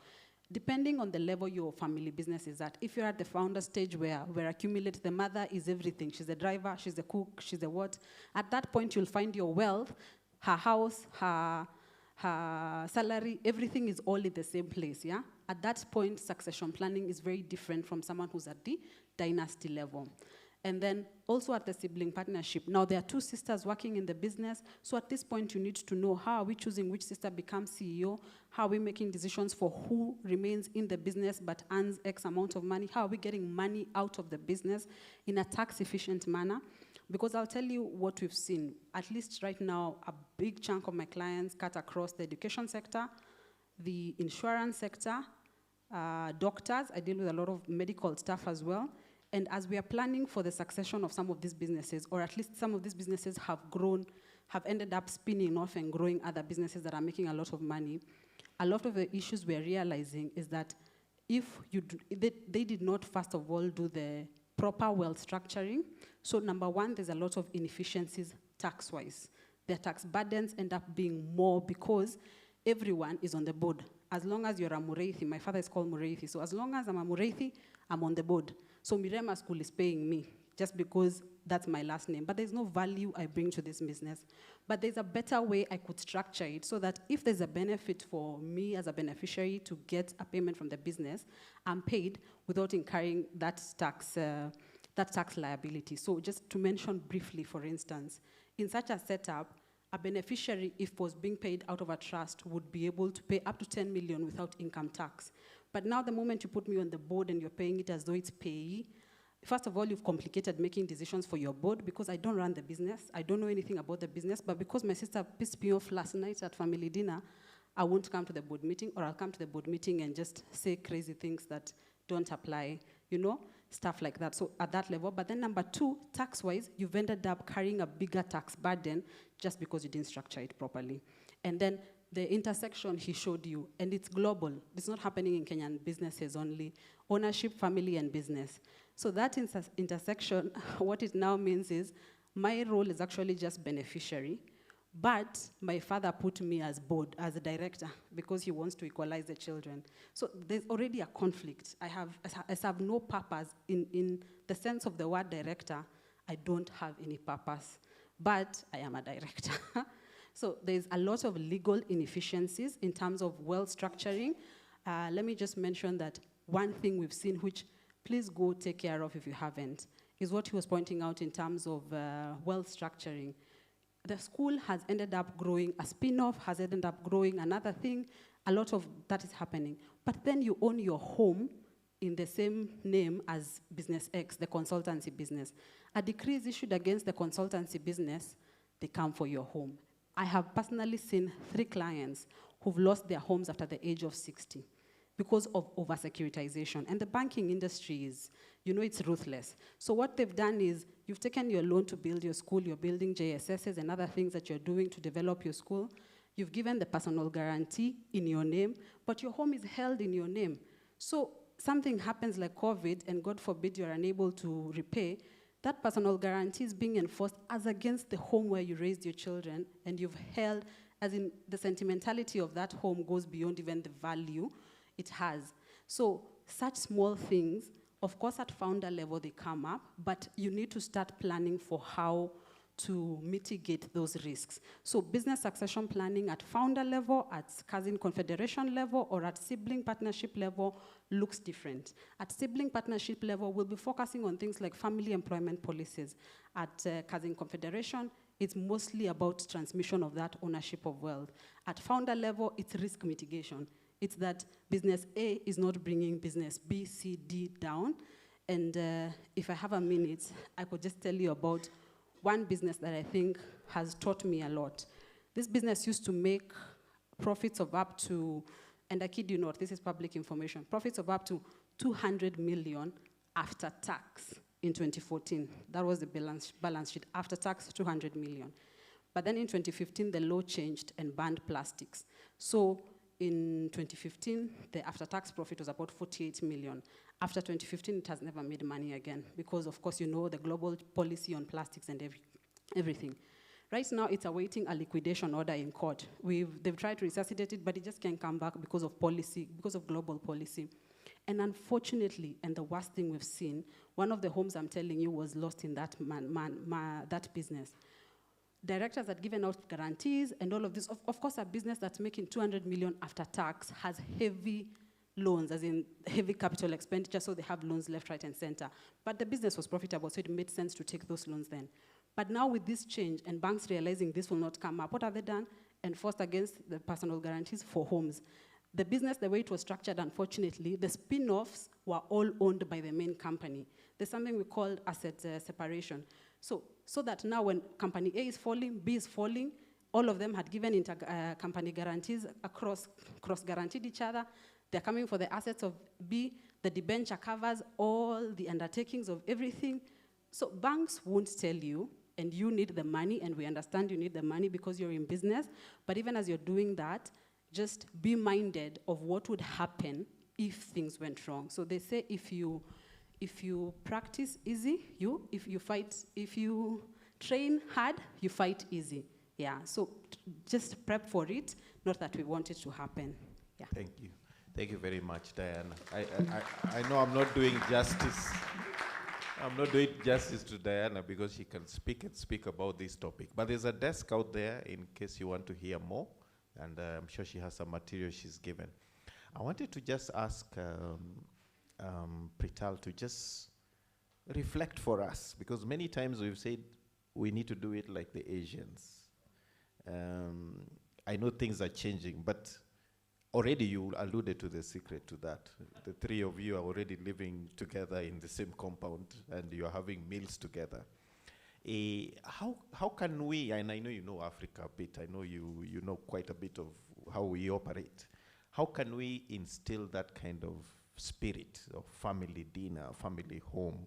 Depending on the level your family business is at, if you're at the founder stage where the mother is everything, she's the driver, she's the cook, she's the what, at that point you'll find your wealth, her house, her salary, everything is all in the same place, yeah? At that point, succession planning is very different from someone who's at the dynasty level. And then also at the sibling partnership. Now there are 2 sisters working in the business, so at this point you need to know, how are we choosing which sister becomes CEO? How are we making decisions for who remains in the business but earns X amount of money? How are we getting money out of the business in a tax-efficient manner? Because I'll tell you what we've seen. At least right now, a big chunk of my clients cut across the education sector, the insurance sector, doctors. I deal with a lot of medical staff as well. And as we are planning for the succession of some of these businesses, or at least some of these businesses have ended up spinning off and growing other businesses that are making a lot of money, a lot of the issues we're realizing is that they did not, first of all, do the proper wealth structuring. So number 1, there's a lot of inefficiencies tax-wise. Their tax burdens end up being more because everyone is on the board. As long as you're a Mureithi, my father is called Mureithi, so as long as I'm a Mureithi, I'm on the board. So Mirema School is paying me just because that's my last name. But there's no value I bring to this business. But there's a better way I could structure it so that if there's a benefit for me as a beneficiary to get a payment from the business, I'm paid without incurring that tax liability. So just to mention briefly, for instance, in such a setup, a beneficiary, if was being paid out of a trust, would be able to pay up to 10 million without income tax. But now the moment you put me on the board and you're paying it as though it's payee, first of all, you've complicated making decisions for your board because I don't run the business. I don't know anything about the business, but because my sister pissed me off last night at family dinner, I won't come to the board meeting, or I'll come to the board meeting and just say crazy things that don't apply, stuff like that. So at that level. But then number 2, tax-wise, you've ended up carrying a bigger tax burden just because you didn't structure it properly. And then the intersection he showed you, and it's global. It's not happening in Kenyan businesses only. Ownership, family, and business. So that intersection, what it now means is my role is actually just beneficiary, but my father put me as board, as a director, because he wants to equalize the children. So there's already a conflict. I have no purpose in the sense of the word director. I don't have any purpose, but I am a director. So there's a lot of legal inefficiencies in terms of wealth structuring. Let me just mention that one thing we've seen, which please go take care of if you haven't, is what he was pointing out in terms of wealth structuring. The school has ended up growing, a spin-off has ended up growing, another thing, a lot of that is happening. but then you own your home in the same name as Business X, the consultancy business. A decree is issued against the consultancy business, they come for your home. I have personally seen 3 clients who've lost their homes after the age of 60 because of over-securitization. And the banking industry is, it's ruthless. So what they've done is, you've taken your loan to build your school, you're building JSSs and other things that you're doing to develop your school. You've given the personal guarantee in your name, but your home is held in your name. So something happens like COVID, and God forbid you're unable to repay, that personal guarantee is being enforced as against the home where you raised your children, and you've held, as in the sentimentality of that home goes beyond even the value it has. So such small things, of course at founder level they come up, but you need to start planning for how to mitigate those risks. So business succession planning at founder level, at cousin confederation level, or at sibling partnership level looks different. At sibling partnership level, we'll be focusing on things like family employment policies. At cousin confederation, it's mostly about transmission of that ownership of wealth. At founder level, it's risk mitigation. It's that business A is not bringing business B, C, D down. And if I have a minute, I could just tell you about one business that I think has taught me a lot. This business used to make profits of up to, and I kid you not, this is public information, profits of up to 200 million after tax in 2014. That was the balance sheet. After tax, 200 million. But then in 2015, the law changed and banned plastics. So in 2015, the after-tax profit was about 48 million. After 2015, it has never made money again because, of course, the global policy on plastics and everything. Right now, it's awaiting a liquidation order in court. They've tried to resuscitate it, but it just can't come back because of policy, because of global policy. And unfortunately, and the worst thing we've seen, one of the homes I'm telling you was lost in that that business. Directors had given out guarantees and all of this. Of course, a business that's making 200 million after tax has heavy loans, as in heavy capital expenditure, so they have loans left, right, and center. But the business was profitable, so it made sense to take those loans then. But now with this change and banks realizing this will not come up, what have they done? Enforced against the personal guarantees for homes. The business, the way it was structured, unfortunately, the spin-offs were all owned by the main company. There's something we call asset separation. So that now when company A is falling, B is falling, all of them had given company guarantees, cross-guaranteed each other. They're coming for the assets of B. The debenture covers all the undertakings of everything. So banks won't tell you, and you need the money, and we understand you need the money because you're in business. But even as you're doing that, just be minded of what would happen if things went wrong. So they say if you practice easy, if you train hard, you fight easy. Yeah, so just prep for it, not that we want it to happen. Yeah. Thank you. Thank you very much, Diana. I know I'm not doing justice. I'm not doing justice to Diana because she can speak about this topic. But there's a desk out there in case you want to hear more, and I'm sure she has some material she's given. I wanted to just ask Prital to just reflect for us, because many times we've said we need to do it like the Asians. I know things are changing, but already you alluded to the secret to that. The 3 of you are already living together in the same compound, and you're having meals together. How can we, and I know you know Africa a bit, I know you know quite a bit of how we operate. How can we instill that kind of spirit of family dinner, family home,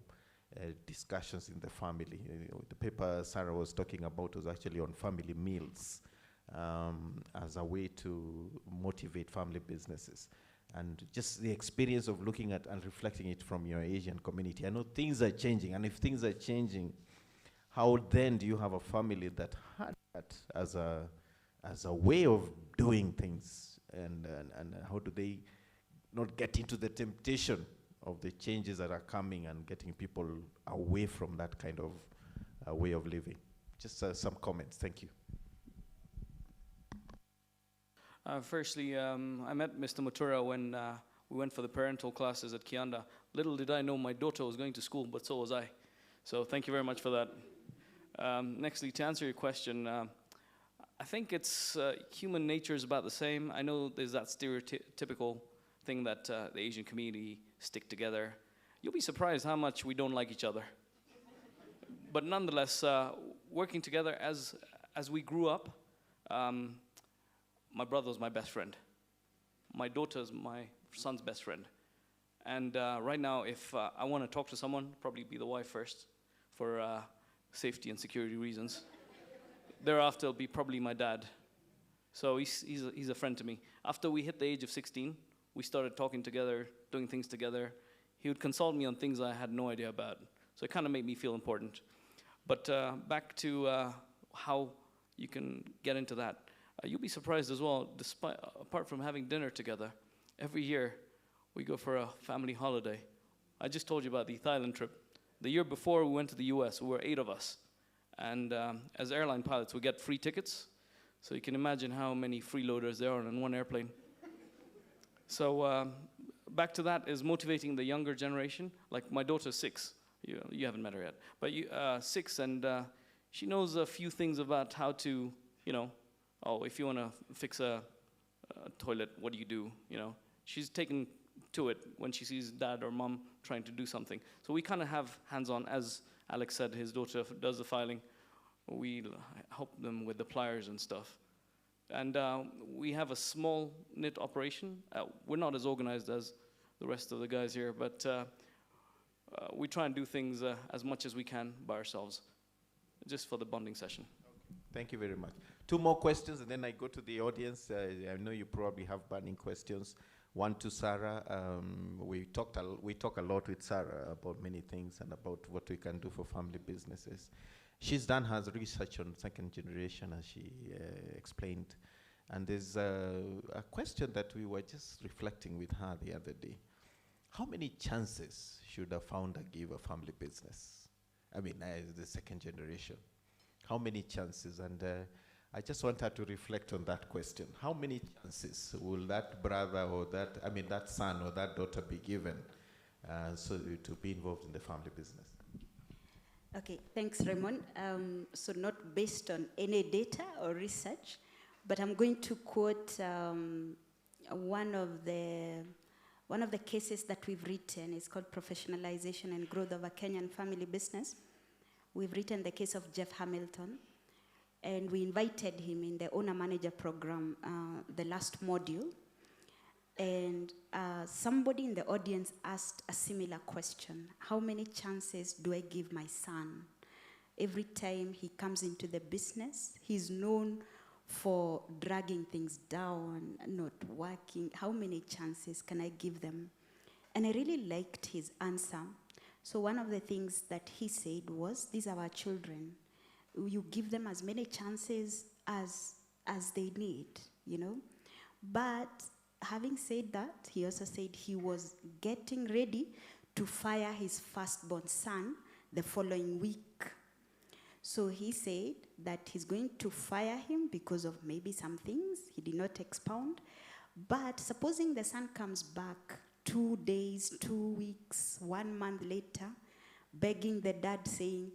discussions in the family? The paper Sarah was talking about was actually on family meals as a way to motivate family businesses. And just the experience of looking at and reflecting it from your Asian community. I know things are changing, and if things are changing, how then do you have a family that had that as a way of doing things, and how do they not get into the temptation of the changes that are coming and getting people away from that kind of way of living? Just some comments. Thank you. Firstly, I met Mr. Mutura when we went for the parental classes at Kianda. Little did I know my daughter was going to school, but so was I. So thank you very much for that. Nextly, to answer your question, I think it's human nature is about the same. I know there's that stereotypical thing that the Asian community stick together. You'll be surprised how much we don't like each other. But nonetheless, working together as we grew up, my brother was my best friend. My daughter's my son's best friend. And right now, if I want to talk to someone, probably be the wife first for safety and security reasons. Thereafter, it'll be probably my dad. So he's a friend to me. After we hit the age of 16, we started talking together, doing things together. He would consult me on things I had no idea about. So it kind of made me feel important. But back to how you can get into that. You'll be surprised as well, apart from having dinner together, every year we go for a family holiday. I just told you about the Thailand trip. The year before we went to the US, we were 8 of us. And as airline pilots, we get free tickets. So you can imagine how many freeloaders there are on one airplane. So back to that is motivating the younger generation. Like my daughter's 6. You haven't met her yet. But 6, and she knows a few things about how to, if you want to fix a toilet, what do you do? She's taken to it when she sees dad or mom trying to do something. So we kind of have hands-on. As Alex said, his daughter does the filing. We help them with the pliers and stuff. And we have a small knit operation. We're not as organized as the rest of the guys here, but we try and do things as much as we can by ourselves, just for the bonding session. Thank you very much. 2 more questions, and then I go to the audience. I know you probably have burning questions. One to Sarah. We talk a lot with Sarah about many things and about what we can do for family businesses. She's done her research on second generation, as she explained. And there's a question that we were just reflecting with her the other day. How many chances should a founder give a family business? I mean, the second generation. How many chances? And I just want her to reflect on that question. How many chances will that brother or that son or that daughter be given so to be involved in the family business? Okay, thanks, Raymond. So not based on any data or research, but I'm going to quote one of the cases that we've written. It's called Professionalization and Growth of a Kenyan Family Business. We've written the case of Jeff Hamilton, and we invited him in the owner-manager program, the last module. And somebody in the audience asked a similar question. How many chances do I give my son? Every time he comes into the business, he's known for dragging things down, not working. How many chances can I give them? And I really liked his answer. So one of the things that he said was, these are our children. You give them as many chances as they need, But having said that, he also said he was getting ready to fire his firstborn son the following week. So he said that he's going to fire him because of maybe some things he did not expound. But supposing the son comes back 2 days, 2 weeks, 1 month later, begging the dad, saying,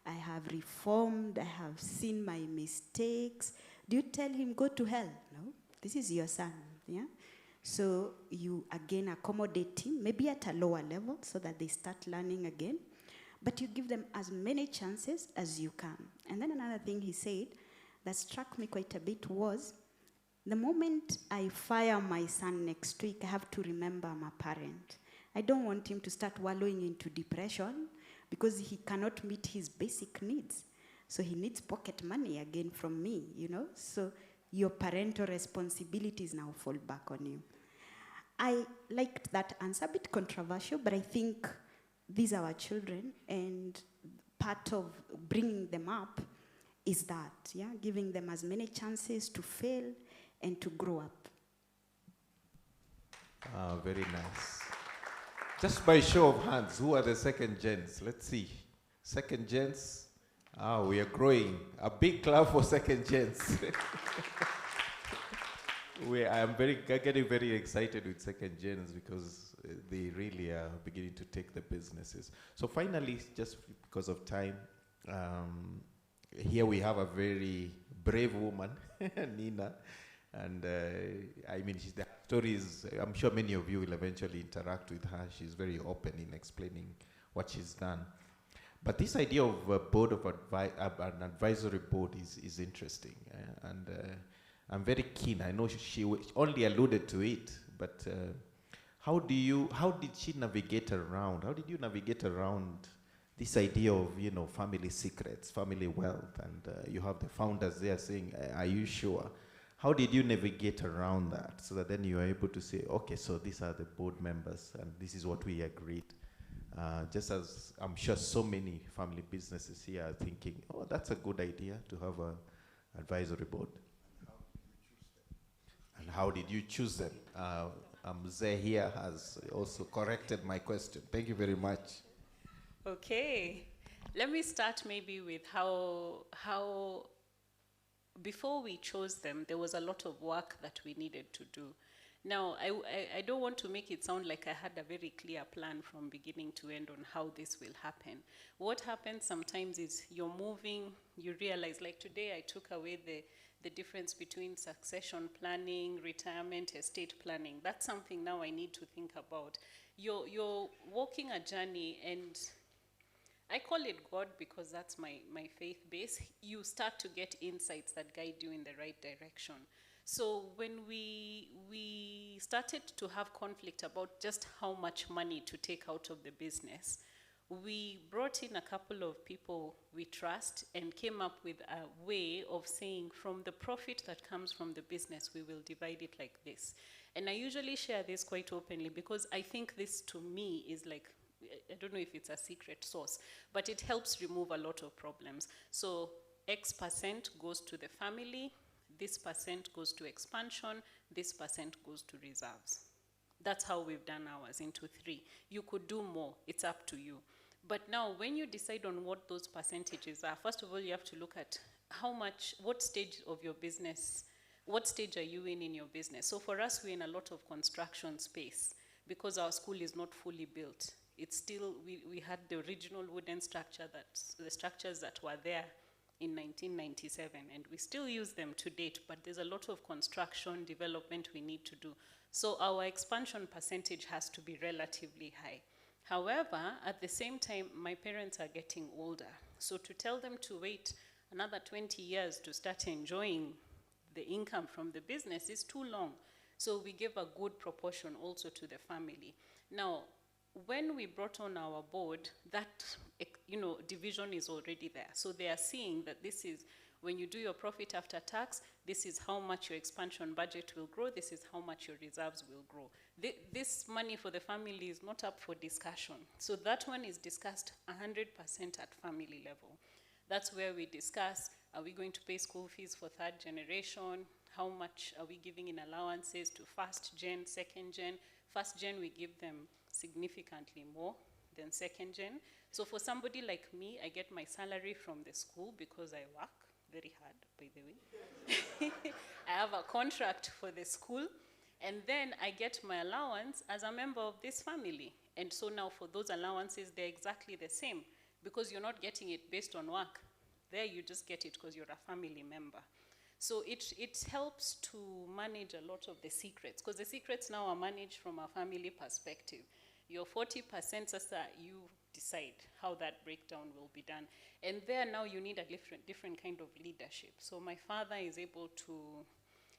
I have reformed, I have seen my mistakes. Do you tell him, go to hell? No, this is your son, yeah? So you again accommodate him, maybe at a lower level, so that they start learning again. But you give them as many chances as you can. And then another thing he said that struck me quite a bit was, the moment I fire my son next week, I have to remember I'm a parent. I don't want him to start wallowing into depression because he cannot meet his basic needs. So he needs pocket money again from me, So your parental responsibilities now fall back on you. I liked that answer, a bit controversial, but I think these are our children, and part of bringing them up is that, giving them as many chances to fail and to grow up. Very nice. Just by show of hands, who are the second gens? Let's see. Second gens. We are growing. A big clap for second gens. I am getting very excited with second gens because they really are beginning to take the businesses. So finally, just because of time, here we have a very brave woman, Nina, and she's there stories. I'm sure many of you will eventually interact with her. She's very open in explaining what she's done. But this idea of a board of an advisory board is interesting, and I'm very keen. I know she only alluded to it, but how did she navigate around? How did you navigate around this idea of, you know, family secrets, family wealth, and you have the founders there saying, "Are you sure?" How did you navigate around that so that then you are able to say, okay, so these are the board members and this is what we agreed? Just as I'm sure so many family businesses here are thinking, oh, that's a good idea to have an advisory board. And how did you choose them? Mzee here has also corrected my question. Thank you very much. Okay, let me start maybe with how before we chose them, there was a lot of work that we needed to do. Now, I don't want to make it sound like I had a very clear plan from beginning to end on how this will happen. What happens sometimes is you're moving, you realize, like today I took away the difference between succession planning, retirement, estate planning. That's something now I need to think about. You're walking a journey, and I call it God because that's my faith base. You start to get insights that guide you in the right direction. So when we started to have conflict about just how much money to take out of the business, we brought in a couple of people we trust and came up with a way of saying, from the profit that comes from the business, we will divide it like this. And I usually share this quite openly because I think this to me is like, I don't know if it's a secret sauce, but it helps remove a lot of problems. So X% goes to the family, this percent goes to expansion, this percent goes to reserves. That's how we've done ours into 3. You could do more, it's up to you. But now when you decide on what those percentages are, first of all, you have to look at what stage of your business, what stage are you in your business? So for us, we're in a lot of construction space because our school is not fully built. It's still, we had the original wooden structure, the structures that were there in 1997, and we still use them to date, but there's a lot of construction development we need to do. So our expansion percentage has to be relatively high. However, at the same time, my parents are getting older. So to tell them to wait another 20 years to start enjoying the income from the business is too long. So we give a good proportion also to the family. Now, when we brought on our board, that division is already there. So they are seeing that this is, when you do your profit after tax, this is how much your expansion budget will grow, this is how much your reserves will grow. This money for the family is not up for discussion. So that one is discussed 100% at family level. That's where we discuss, are we going to pay school fees for 3rd generation? How much are we giving in allowances to 1st gen, 2nd gen? 1st gen, we give them significantly more than 2nd gen. So for somebody like me, I get my salary from the school because I work very hard, by the way. I have a contract for the school, and then I get my allowance as a member of this family. And so now for those allowances, they're exactly the same because you're not getting it based on work. There you just get it because you're a family member. So it helps to manage a lot of the secrets, because the secrets now are managed from a family perspective. Your 40%, Sasa, you decide how that breakdown will be done. And there now you need a different kind of leadership. So my father is able to,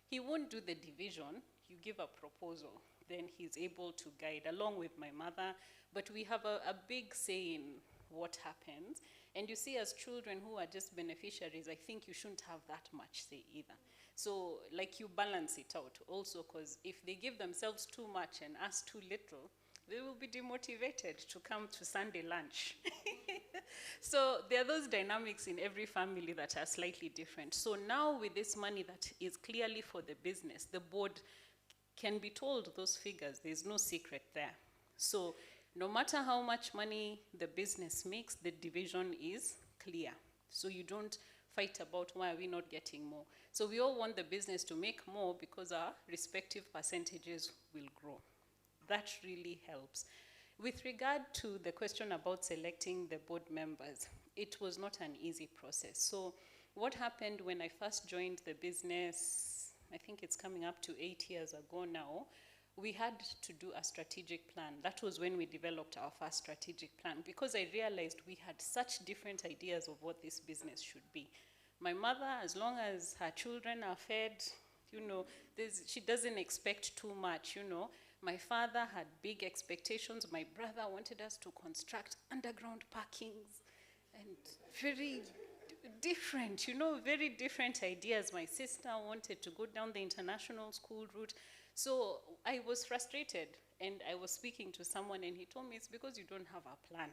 he won't do the division, you give a proposal, then he's able to guide along with my mother, but we have a big say in what happens. And you see, as children who are just beneficiaries, I think you shouldn't have that much say either. So like you balance it out also, because if they give themselves too much and us too little, they will be demotivated to come to Sunday lunch. So there are those dynamics in every family that are slightly different. So now with this money that is clearly for the business, the board can be told those figures. There's no secret there. So no matter how much money the business makes, the division is clear. So you don't fight about why are we not getting more. So we all want the business to make more because our respective percentages will grow. That really helps. With regard to the question about selecting the board members, it was not an easy process. So what happened when I first joined the business, I think it's coming up to 8 years ago now, we had to do a strategic plan. That was when we developed our first strategic plan, because I realized we had such different ideas of what this business should be. My mother, as long as her children are fed, she doesn't expect too much, My father had big expectations. My brother wanted us to construct underground parkings, and very different, very different ideas. My sister wanted to go down the international school route. So I was frustrated, and I was speaking to someone, and he told me it's because you don't have a plan.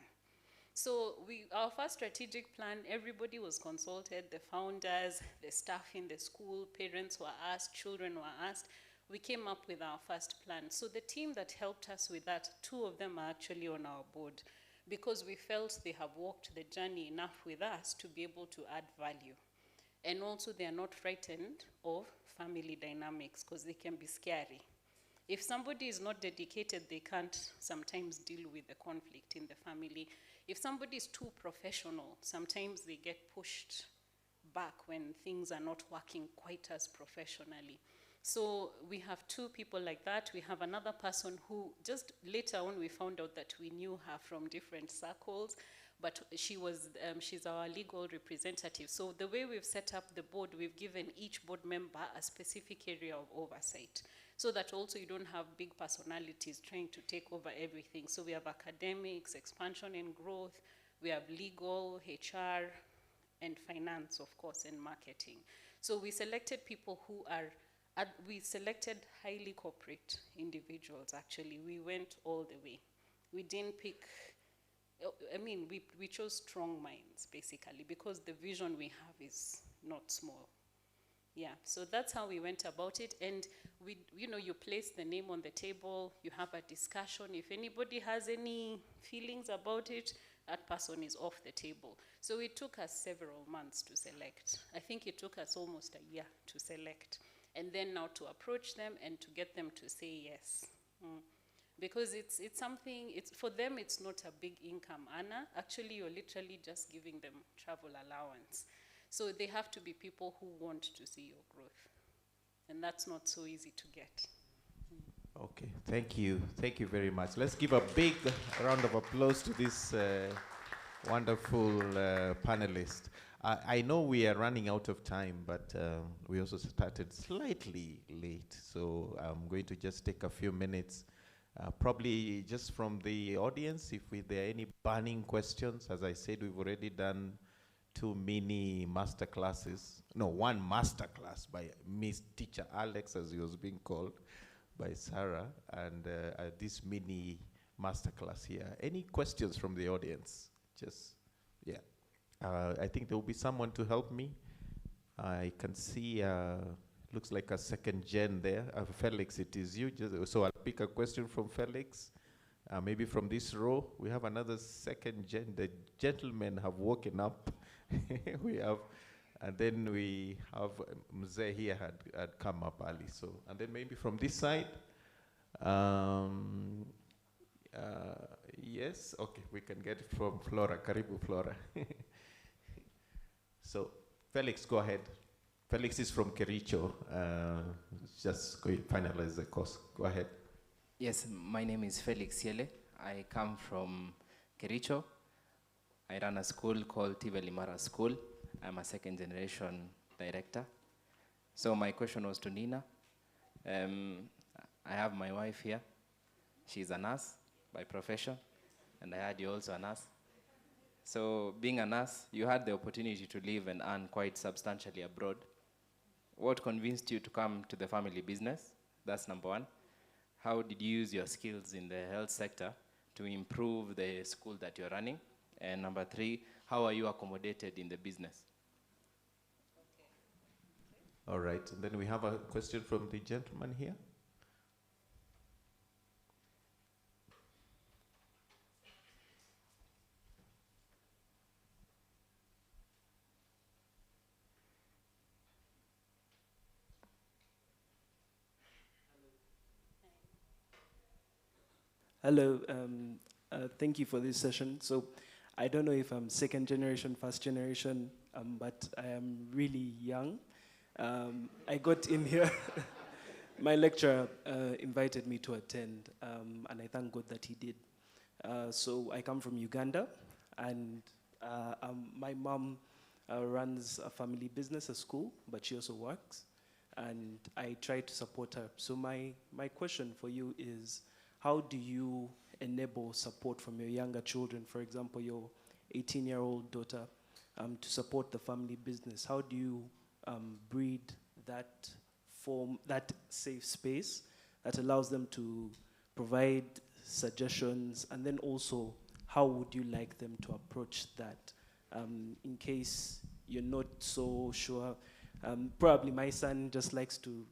So our first strategic plan, everybody was consulted, the founders, the staff in the school, parents were asked, children were asked. We came up with our first plan. So the team that helped us with that, 2 of them are actually on our board, because we felt they have walked the journey enough with us to be able to add value. And also they are not frightened of family dynamics, because they can be scary. If somebody is not dedicated, they can't sometimes deal with the conflict in the family. If somebody is too professional, sometimes they get pushed back when things are not working quite as professionally. So we have 2 people like that. We have another person who just later on we found out that we knew her from different circles, but she's our legal representative. So the way we've set up the board, we've given each board member a specific area of oversight, so that also you don't have big personalities trying to take over everything. So we have academics, expansion and growth, we have legal, HR, and finance, of course, and marketing. So we selected people who we selected highly corporate individuals, actually. We went all the way. We didn't pick, we chose strong minds, basically, because the vision we have is not small. Yeah, so that's how we went about it. And you place the name on the table, you have a discussion. If anybody has any feelings about it, that person is off the table. So it took us several months to select. I think it took us almost a year to select. And then now to approach them and to get them to say yes. Because it's something, for them it's not a big income earner. Actually, you're literally just giving them travel allowance. So they have to be people who want to see your growth. And that's not so easy to get. Okay, thank you. Thank you very much. Let's give a big round of applause to this wonderful panelist. I know we are running out of time, but we also started slightly late. So I'm going to just take a few minutes, probably just from the audience, if there are any burning questions. As I said, we've already done 2 mini master classes. No, 1 master class by Miss Teacher Alex, as he was being called, by Sarah, and this mini master class here. Any questions from the audience? Just, yeah. I think there will be someone to help me. I can see, looks like a second gen there. Felix, it is you. So I'll pick a question from Felix. Maybe from this row. We have another second gen. The gentlemen have woken up. We have, and then we have Mzee here had come up early. So, and then maybe from this side. Yes, okay, we can get it from Flora. Karibu, Flora. So, Felix, go ahead. Felix is from Kericho. Just go finalize the course. Go ahead. Yes, my name is Felix Yele. I come from Kericho. I run a school called Tivelimara School. I'm a 2nd generation director. So my question was to Nina. I have my wife here. She's a nurse by profession, and I heard you're also a nurse. So being a nurse, you had the opportunity to live and earn quite substantially abroad. What convinced you to come to the family business? That's number 1. How did you use your skills in the health sector to improve the school that you're running? And number 3, how are you accommodated in the business? All right, and then we have a question from the gentleman here. Hello, thank you for this session. So I don't know if I'm 2nd generation, 1st generation, but I am really young. I got in here. My lecturer invited me to attend, and I thank God that he did. So I come from Uganda, and my mom runs a family business, a school, but she also works, and I try to support her. So my question for you is, how do you enable support from your younger children, for example, your 18-year-old daughter, to support the family business? How do you breed that that safe space that allows them to provide suggestions, and then also how would you like them to approach that in case you're not so sure? Probably my son just likes to,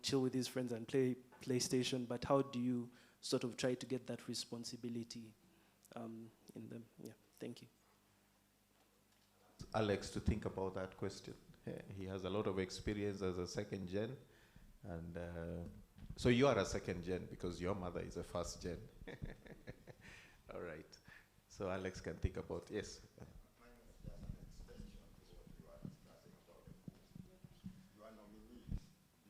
chill with his friends and play PlayStation, but how do you sort of try to get that responsibility in them? Yeah, thank you. Alex to think about that question. He has a lot of experience as a second gen, and so you are a second gen because your mother is a first gen. All right. So Alex can think about, yes. Your nominees,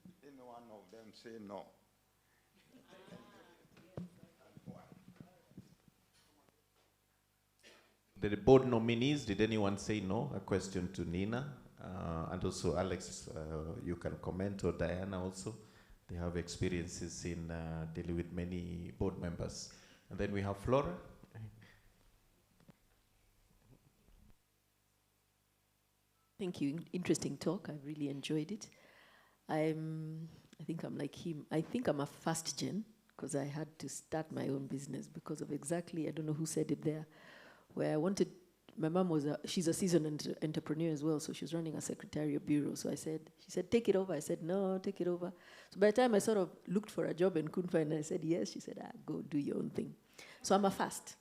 did any one of them say no? The board nominees, did anyone say no? A question to Nina. And also Alex, you can comment, or Diana also. They have experiences in dealing with many board members. And then we have Flora. Thank you. Interesting talk. I really enjoyed it. I think I'm like him. I think I'm a first gen because I had to start my own business because of exactly, I don't know who said it there, where I wanted, my mom was, she's a seasoned entrepreneur as well, so she was running a secretarial bureau. So she said, take it over. I said, no, take it over. So by the time I sort of looked for a job and couldn't find it, I said, yes. She said, go do your own thing. So I'm a first.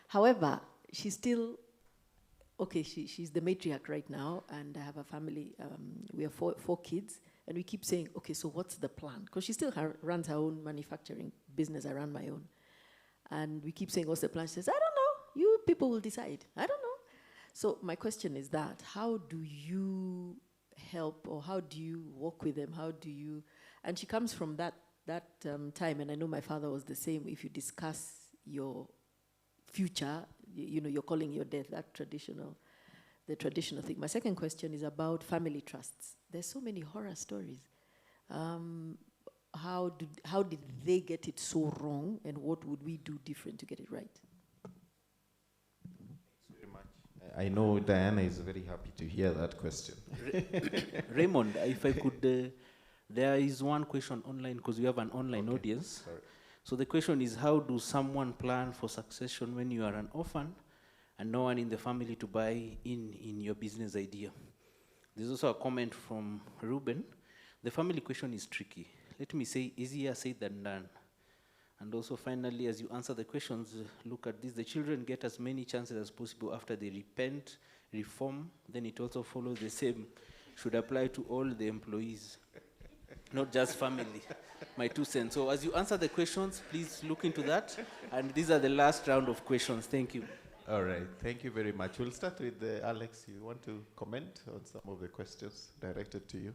However, she's still, okay, she's the matriarch right now, and I have a family. We have four kids, and we keep saying, okay, so what's the plan? Because she still runs her own manufacturing business. I run my own. And we keep saying, what's the plan? She says, I don't know. You people will decide. I don't know. So my question is that, how do you help, or how do you work with them? How do you, and she comes from that time, and I know my father was the same. If you discuss your future, you're calling your death, the traditional thing. My second question is about family trusts. There's so many horror stories. How did they get it so wrong, and what would we do different to get it right? Thanks very much. I know Diana is very happy to hear that question. Raymond, if I could, there is one question online, because we have an online audience. Sorry. So the question is, how do someone plan for succession when you are an orphan and no one in the family to buy in your business idea? There's also a comment from Ruben. The family question is tricky. Let me say, easier said than done. And also finally, as you answer the questions, look at this. The children get as many chances as possible after they repent, reform. Then it also follows the same. Should apply to all the employees, not just family. My 2 cents. So as you answer the questions, please look into that. And these are the last round of questions. Thank you. All right. Thank you very much. We'll start with Alex. You want to comment on some of the questions directed to you?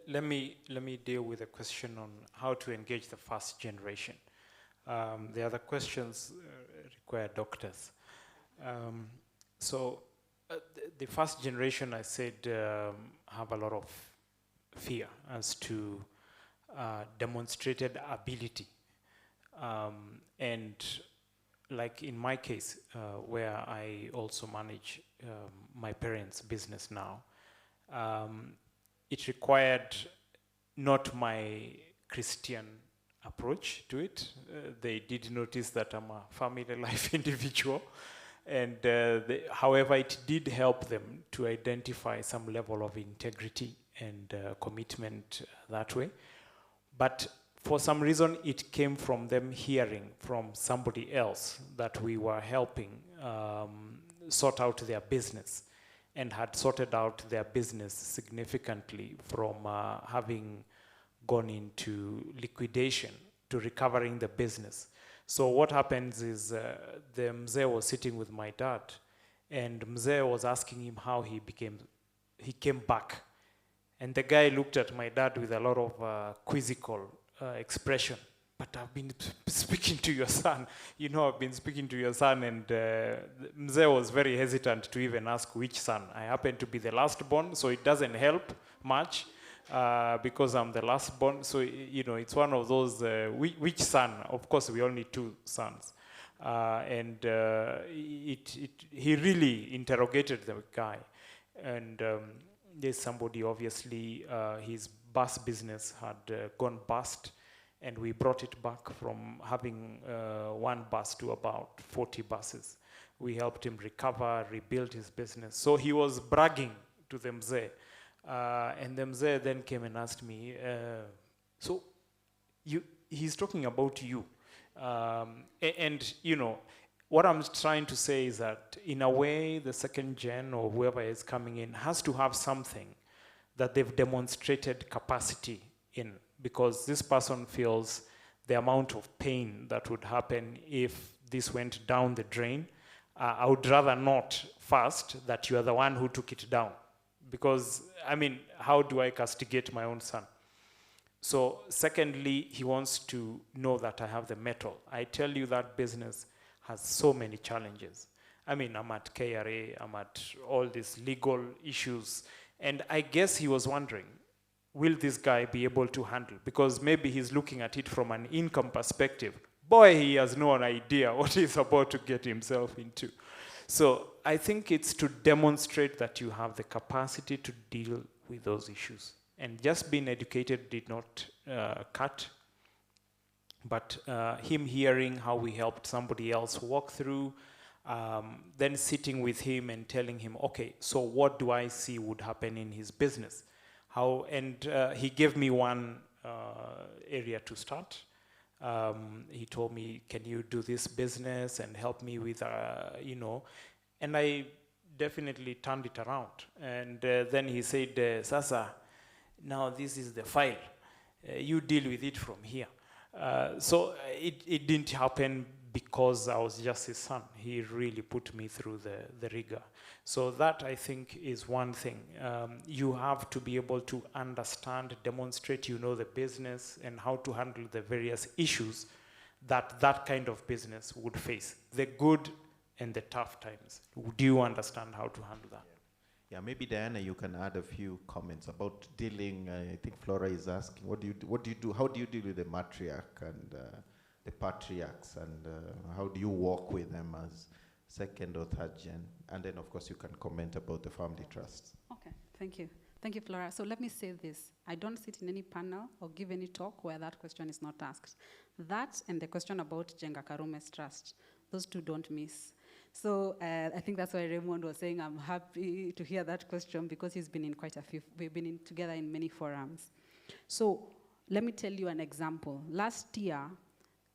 Let me deal with a question on how to engage the first generation. The other questions require doctors. So the first generation, I said, have a lot of fear as to demonstrated ability. And like in my case, where I also manage my parents' business now, it required not my Christian approach to it. They did notice that I'm a family life individual. And however, it did help them to identify some level of integrity and commitment that way. But for some reason, it came from them hearing from somebody else that we were helping sort out their business, and had sorted out their business significantly from having gone into liquidation to recovering the business. So what happens is the mzee was sitting with my dad, And Mzee was asking him how he came back. And the guy looked at my dad with a lot of quizzical expression. But I've been speaking to your son. You know, I've been speaking to your son, and Mzee was very hesitant to even ask which son. I happen to be the last born, so it doesn't help much because I'm the last born. So, you know, it's one of those, which son? Of course, we only 2 sons. He really interrogated the guy. And there's somebody, obviously, his bus business had gone bust. And we brought it back from having 1 bus to about 40 buses. We helped him recover, rebuild his business. So he was bragging to the Mzee. And the Mzee then came and asked me, so he's talking about you. And, you know, what I'm trying to say is that, in a way, the second gen or whoever is coming in has to have something that they've demonstrated capacity in. Because this person feels the amount of pain that would happen if this went down the drain. I would rather not first that you are the one who took it down. Because, I mean, how do I castigate my own son? So, secondly, he wants to know that I have the mettle. I tell you that business has so many challenges. I mean, I'm at KRA, I'm at all these legal issues. And I guess he was wondering, will this guy be able to handle? Because maybe he's looking at it from an income perspective. Boy, he has no idea what he's about to get himself into. So I think it's to demonstrate that you have the capacity to deal with those issues. And just being educated did not cut. But him hearing how we helped somebody else walk through, then sitting with him and telling him, okay, so what do I see would happen in his business? He gave me one area to start. He told me, can you do this business and help me with, you know, and I definitely turned it around. And then he said, Sasa, now this is the file. You deal with it from here. So it didn't happen because I was just his son. He really put me through the rigor. So that, I think, is one thing. You have to be able to understand, demonstrate you know the business and how to handle the various issues that kind of business would face, the good and the tough times. Do you understand how to handle that? Yeah, maybe Diana, you can add a few comments about dealing. I think Flora is asking, what do you do? How do you deal with the matriarch and the patriarchs, and how do you walk with them as second or third gen? And then, of course, you can comment about the family trusts. Okay, thank you. Thank you, Flora. So let me say this. I don't sit in any panel or give any talk where that question is not asked. That and the question about Jenga Karume's trust, those two don't miss. So I think that's why Raymond was saying I'm happy to hear that question, because he's been in quite a few, we've been together in many forums. So let me tell you an example. Last year,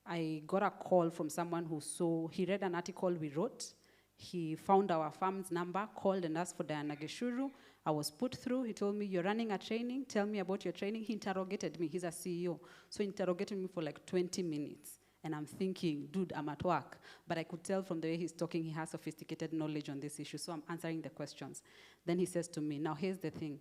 I got a call from someone he read an article we wrote. He found our firm's number, called and asked for Diana Gichuru. I was put through. He told me, you're running a training. Tell me about your training. He interrogated me. He's a CEO. So he interrogated me for like 20 minutes. And I'm thinking, dude, I'm at work. But I could tell from the way he's talking, he has sophisticated knowledge on this issue. So I'm answering the questions. Then he says to me, now here's the thing.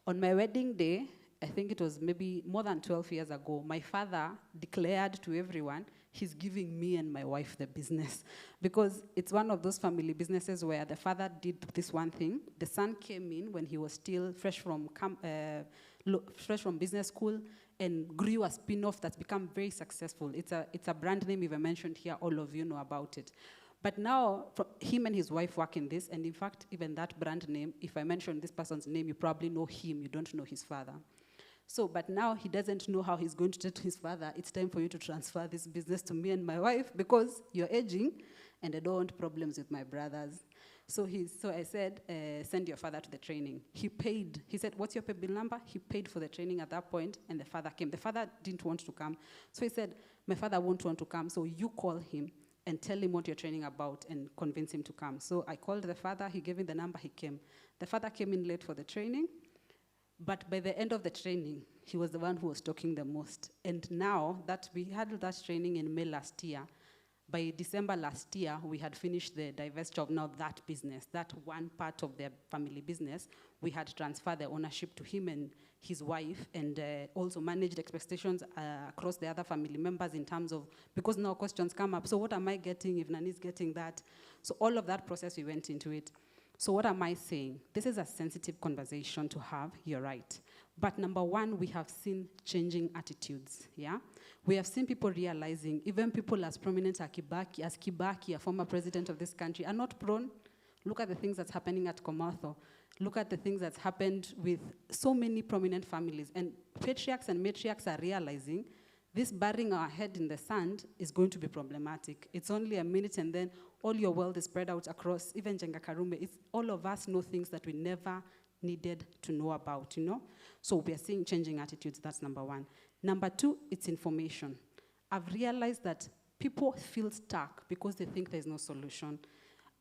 On my wedding day, I think it was maybe more than 12 years ago, my father declared to everyone, he's giving me and my wife the business. Because it's one of those family businesses where the father did this one thing. The son came in when he was still fresh from business school and grew a spin-off that's become very successful. It's a brand name, if I mentioned here, all of you know about it. But now, him and his wife work in this, and in fact, even that brand name, if I mention this person's name, you probably know him, you don't know his father. So, but now he doesn't know how he's going to tell his father, it's time for you to transfer this business to me and my wife, because you're aging, and I don't want problems with my brothers. So I said, send your father to the training. He paid. He said, what's your pay bill number? He paid for the training at that point, and the father came. The father didn't want to come. So he said, my father won't want to come, so you call him and tell him what you're training about and convince him to come. So I called the father. He gave me the number. He came. The father came in late for the training, but by the end of the training, he was the one who was talking the most. And now that we had that training in May last year, By December last year, we had finished the divestiture of now that business, that one part of their family business. We had transferred the ownership to him and his wife, and also managed expectations across the other family members in terms of, because now questions come up, so what am I getting if Nani's getting that? So all of that process, we went into it. So what am I saying? This is a sensitive conversation to have, you're right. But number one, we have seen changing attitudes, yeah? We have seen people realizing, even people as prominent as Kibaki, a former president of this country, are not prone. Look at the things that's happening at Komatho. Look at the things that's happened with so many prominent families. And patriarchs and matriarchs are realizing this burying our head in the sand is going to be problematic. It's only a minute and then all your wealth is spread out across, even Jenga Karume. All of us know things that we never needed to know about, you know? So we are seeing changing attitudes, that's number one. Number two, it's information. I've realized that people feel stuck because they think there's no solution.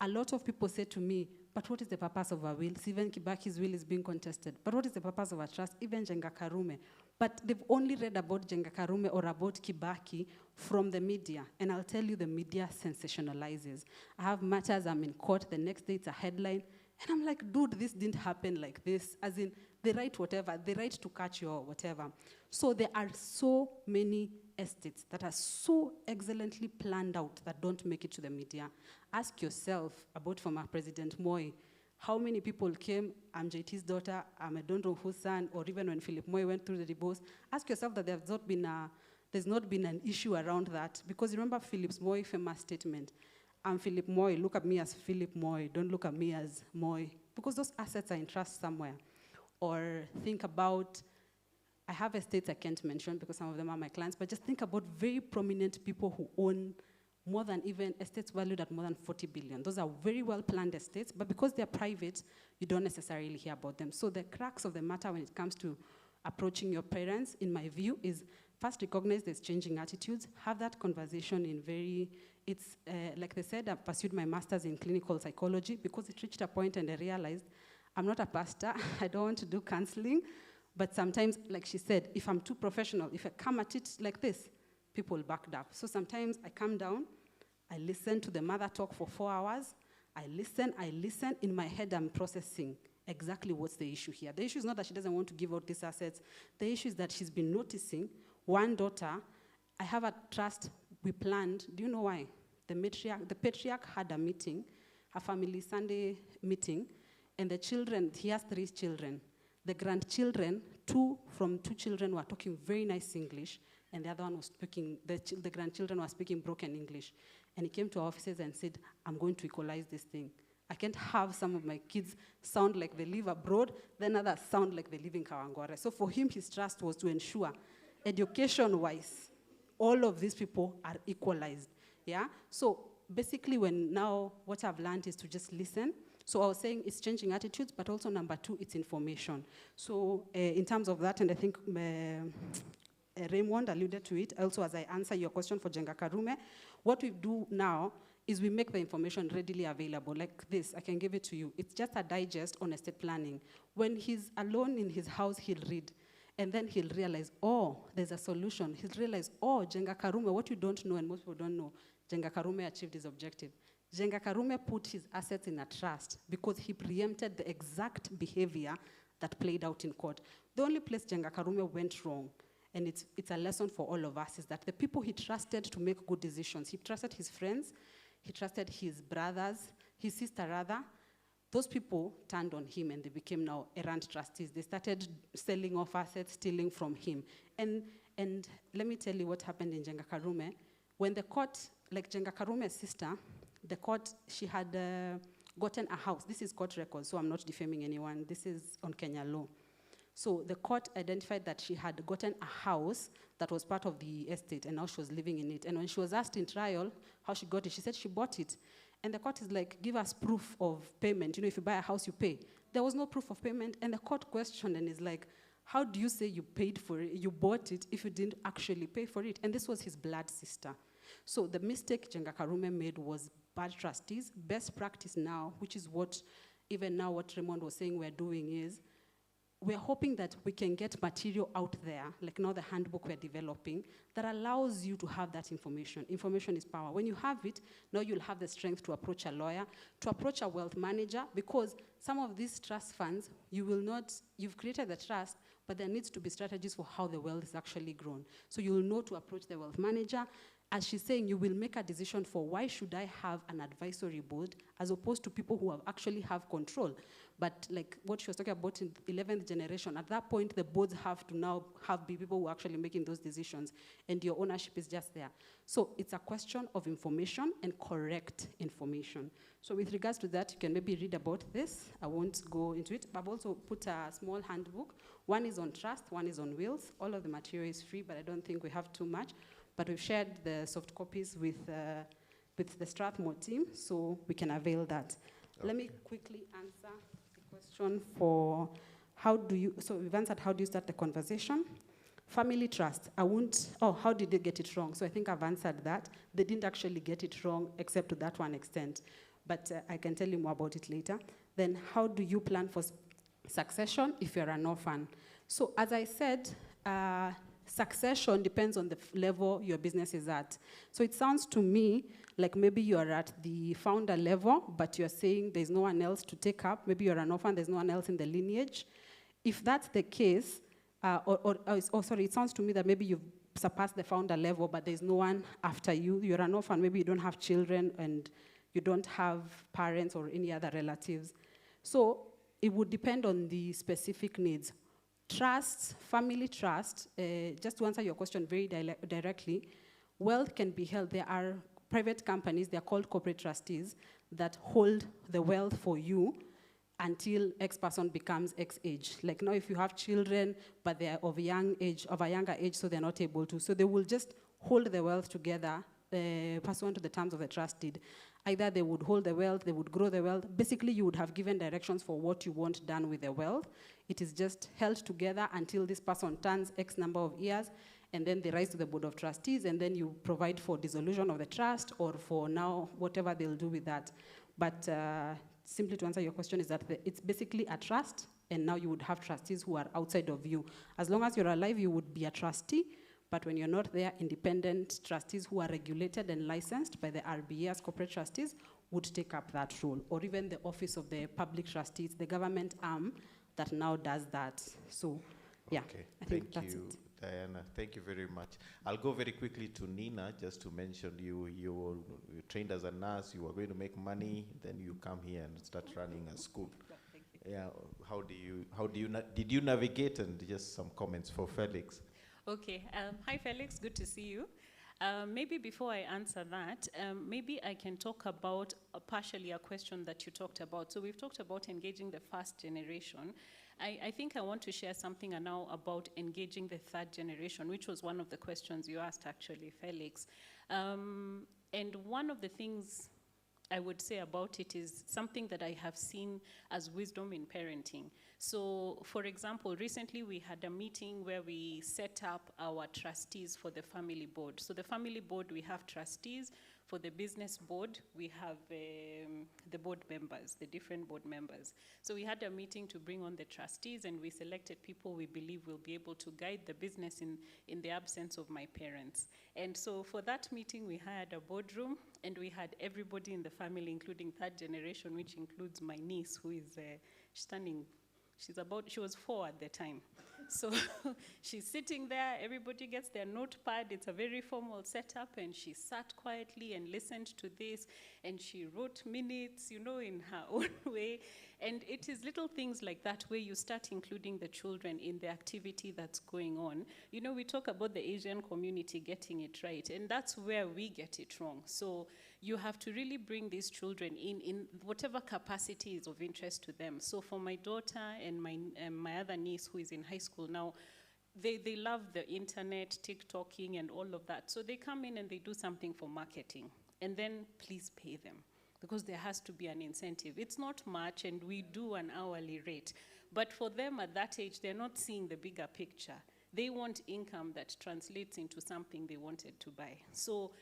A lot of people say to me, but what is the purpose of a will? Even Kibaki's will is being contested. But what is the purpose of a trust? Even Jenga Karume. But they've only read about Jenga Karume or about Kibaki from the media. And I'll tell you, the media sensationalizes. I have matters, I'm in court, the next day it's a headline. And I'm like, dude, this didn't happen like this. As in, they write whatever, they write to catch you or whatever. So there are so many estates that are so excellently planned out that don't make it to the media. Ask yourself about former President Moi. How many people came, I'm JT's daughter, I'm a don't know whose son, or even when Philip Moi went through the divorce, ask yourself that there's not been an issue around that. Because remember Philip Moi's famous statement, I'm Philip Moi, look at me as Philip Moi, don't look at me as Moi. Because those assets are in trust somewhere. Or think about, I have estates I can't mention because some of them are my clients, but just think about very prominent people who own more than even estates valued at more than 40 billion. Those are very well-planned estates, but because they're private, you don't necessarily hear about them. So the crux of the matter when it comes to approaching your parents, in my view, is first recognize there's changing attitudes, have that conversation in like they said, I've pursued my master's in clinical psychology because it reached a point and I realized I'm not a pastor, I don't want to do counseling, but sometimes, like she said, if I'm too professional, if I come at it like this, people backed up. So sometimes I come down, I listen to the mother talk for 4 hours, I listen, in my head I'm processing exactly what's the issue here. The issue is not that she doesn't want to give out these assets, the issue is that she's been noticing one daughter, I have a trust we planned, do you know why? The patriarch had a meeting, a family Sunday meeting, and the children, he has 3 children. The grandchildren, 2 children were talking very nice English, and the other one was speaking, the grandchildren were speaking broken English. And he came to our offices and said, I'm going to equalize this thing. I can't have some of my kids sound like they live abroad, then others sound like they live in Kawangware. So for him, his trust was to ensure, education-wise, all of these people are equalized. Yeah? So basically what I've learned is to just listen. So I was saying it's changing attitudes, but also number 2, it's information. So in terms of that, and I think Raymond alluded to it, also as I answer your question for Jenga Karume, what we do now is we make the information readily available. Like this, I can give it to you. It's just a digest on estate planning. When he's alone in his house, he'll read. And then he'll realize, oh, there's a solution. He'll realize, oh, Jenga Karume, what you don't know and most people don't know, Jenga Karume achieved his objective. Jenga Karume put his assets in a trust because he preempted the exact behavior that played out in court. The only place Jenga Karume went wrong, and it's a lesson for all of us, is that the people he trusted to make good decisions, he trusted his friends, he trusted his brothers, his sister rather, those people turned on him and they became now errant trustees. They started selling off assets, stealing from him. And let me tell you what happened in Jenga Karume. When the court, like Jenga Karume's sister, the court, she had gotten a house. This is court records, so I'm not defaming anyone. This is on Kenya law. So the court identified that she had gotten a house that was part of the estate, and now she was living in it. And when she was asked in trial how she got it, she said she bought it. And the court is like, give us proof of payment. You know, if you buy a house, you pay. There was no proof of payment, and the court questioned and is like, how do you say you paid for it, you bought it, if you didn't actually pay for it? And this was his blood sister. So the mistake Jenga Karume made was bad trustees. Best practice now, which is what, even now what Raymond was saying we're doing is, we're hoping that we can get material out there, like now the handbook we're developing, that allows you to have that information. Information is power. When you have it, now you'll have the strength to approach a lawyer, to approach a wealth manager, because some of these trust funds, you've created the trust, but there needs to be strategies for how the wealth is actually grown. So you'll know to approach the wealth manager. As she's saying, you will make a decision for why should I have an advisory board as opposed to people who actually have control. But like what she was talking about in the 11th generation, at that point, the boards have to now be people who are actually making those decisions, and your ownership is just there. So it's a question of information and correct information. So with regards to that, you can maybe read about this. I won't go into it, but I've also put a small handbook. One is on trust, one is on wills. All of the material is free, but I don't think we have too much. But we've shared the soft copies with the Strathmore team, so we can avail that. Okay. Let me quickly answer the question for so we've answered how do you start the conversation. Family trust, how did they get it wrong? So I think I've answered that. They didn't actually get it wrong, except to that one extent. But I can tell you more about it later. Then how do you plan for succession if you're an orphan? So as I said, succession depends on the level your business is at. So it sounds to me like maybe you're at the founder level, but you're saying there's no one else to take up. Maybe you're an orphan, there's no one else in the lineage. If that's the case, it sounds to me that maybe you've surpassed the founder level, but there's no one after you. You're an orphan, maybe you don't have children and you don't have parents or any other relatives. So it would depend on the specific needs. Trust, family trust, just to answer your question very directly, wealth can be held. There are private companies, they're called corporate trustees, that hold the wealth for you until X person becomes X age. Like now if you have children, but they're of a younger age, so they're not able to. So they will just hold the wealth together, pursuant to the terms of the trust deed. Either they would hold the wealth, they would grow the wealth. Basically, you would have given directions for what you want done with the wealth. It is just held together until this person turns X number of years, and then they rise to the board of trustees, and then you provide for dissolution of the trust, or for now, whatever they'll do with that. But simply to answer your question is that it's basically a trust, and now you would have trustees who are outside of you. As long as you're alive, you would be a trustee. But when you're not there, independent trustees who are regulated and licensed by the RBA as corporate trustees would take up that role, or even the office of the public trustees, the government arm that now does that. So, yeah, okay. I think Thank that's you, it. Diana. Thank you very much. I'll go very quickly to Nina, just to mention you were trained as a nurse, you were going to make money, then you come here and start running a school. Yeah, did you navigate, and just some comments for Felix? Okay, hi Felix, good to see you. Maybe before I answer that, maybe I can talk about partially a question that you talked about. So we've talked about engaging the first generation. I think I want to share something now about engaging the third generation, which was one of the questions you asked actually, Felix. And one of the things I would say about it is something that I have seen as wisdom in parenting. So, for example, recently we had a meeting where we set up our trustees for the family board. So the family board, we have trustees. For the business board, we have the board members, the different board members. So we had a meeting to bring on the trustees, and we selected people we believe will be able to guide the business in the absence of my parents. And so for that meeting, we hired a boardroom, and we had everybody in the family, including third generation, which includes my niece, who is standing. She was 4 at the time. So she's sitting there, everybody gets their notepad, it's a very formal setup, and she sat quietly and listened to this, and she wrote minutes, in her own way. And it is little things like that where you start including the children in the activity that's going on. We talk about the Asian community getting it right, and that's where we get it wrong. So you have to really bring these children in whatever capacity is of interest to them. So for my daughter and my other niece who is in high school now, they love the internet, TikToking and all of that. So they come in and they do something for marketing, and then please pay them, because there has to be an incentive. It's not much, and we do an hourly rate. But for them at that age, they're not seeing the bigger picture. They want income that translates into something they wanted to buy. So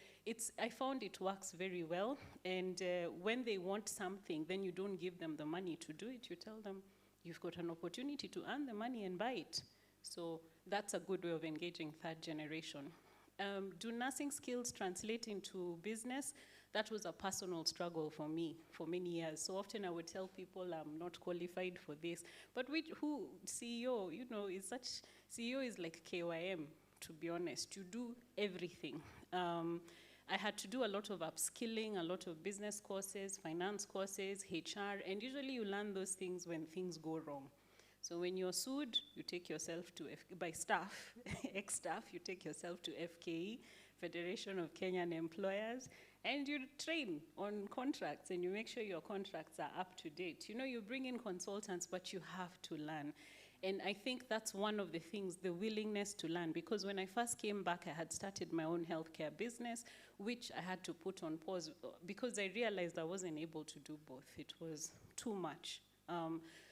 I found it works very well. And when they want something, then you don't give them the money to do it. You tell them, you've got an opportunity to earn the money and buy it. So that's a good way of engaging third generation. Do nursing skills translate into business? That was a personal struggle for me for many years. So often I would tell people I'm not qualified for this. But who CEO, CEO is like KYM, to be honest. You do everything. I had to do a lot of upskilling, a lot of business courses, finance courses, HR, and usually you learn those things when things go wrong. So when you're sued, you take yourself to, by staff, ex-staff, you take yourself to FKE, Federation of Kenyan Employers, and you train on contracts and you make sure your contracts are up to date. You bring in consultants, but you have to learn. And I think that's one of the things, the willingness to learn, because when I first came back, I had started my own healthcare business, which I had to put on pause because I realized I wasn't able to do both. It was too much.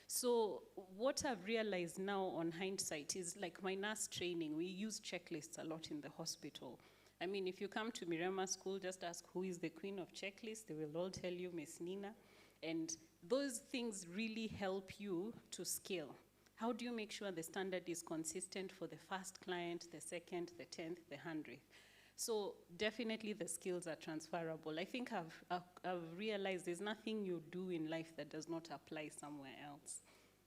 So what I've realized now on hindsight is like my nurse training, we use checklists a lot in the hospital. I mean, if you come to Mirema school, just ask who is the queen of checklists, they will all tell you Miss Nina. And those things really help you to scale. How do you make sure the standard is consistent for the first client, the second, the 10th, the 100th? So definitely the skills are transferable. I think I've realized there's nothing you do in life that does not apply somewhere else.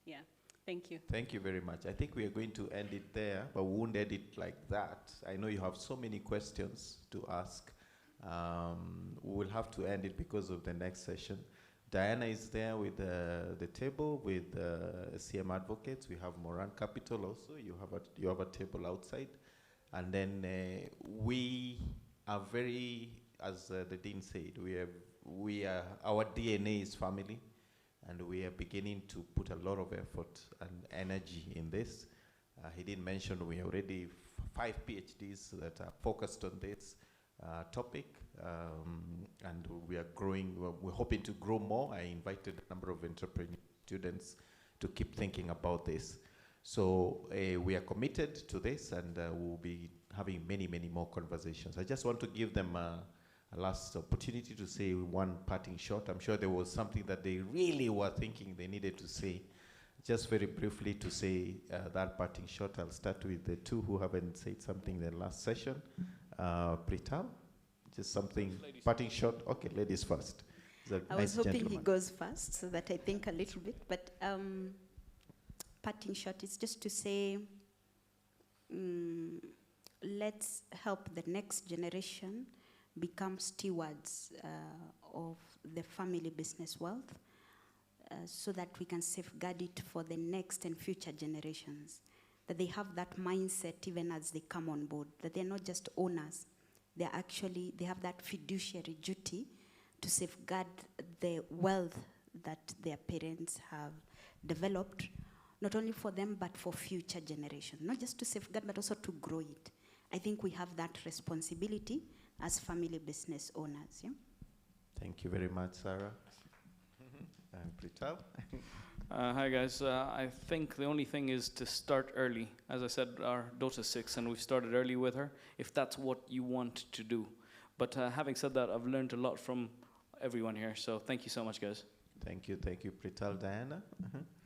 Yeah, thank you. Thank you very much. I think we are going to end it there, but we won't end it like that. I know you have so many questions to ask. We will have to end it because of the next session. Diana is there with the table with CM advocates. We have Moran Capital also. You have a table outside. And then we are very, as the Dean said, our DNA is family, and we are beginning to put a lot of effort and energy in this. He didn't mention we already 5 PhDs that are focused on this topic, and we are growing. We're hoping to grow more. I invited a number of entrepreneur students to keep thinking about this. So we are committed to this, and we'll be having many, many more conversations. I just want to give them a last opportunity to say one parting shot. I'm sure there was something that they really were thinking they needed to say. Just very briefly to say that parting shot. I'll start with the two who haven't said something in the last session. Pritam, just something, parting shot. Okay, ladies first. I was hoping he goes first so that I think a little bit, but parting shot is just to say, let's help the next generation become stewards of the family business wealth so that we can safeguard it for the next and future generations. That they have that mindset even as they come on board, that they're not just owners, they have that fiduciary duty to safeguard the wealth that their parents have developed, not only for them, but for future generations. Not just to safeguard, but also to grow it. I think we have that responsibility as family business owners. Yeah? Thank you very much, Sarah. Prital? Hi, guys. I think the only thing is to start early. As I said, our daughter's 6, and we've started early with her, if that's what you want to do. But having said that, I've learned a lot from everyone here, so thank you so much, guys. Thank you, Prital. Diana?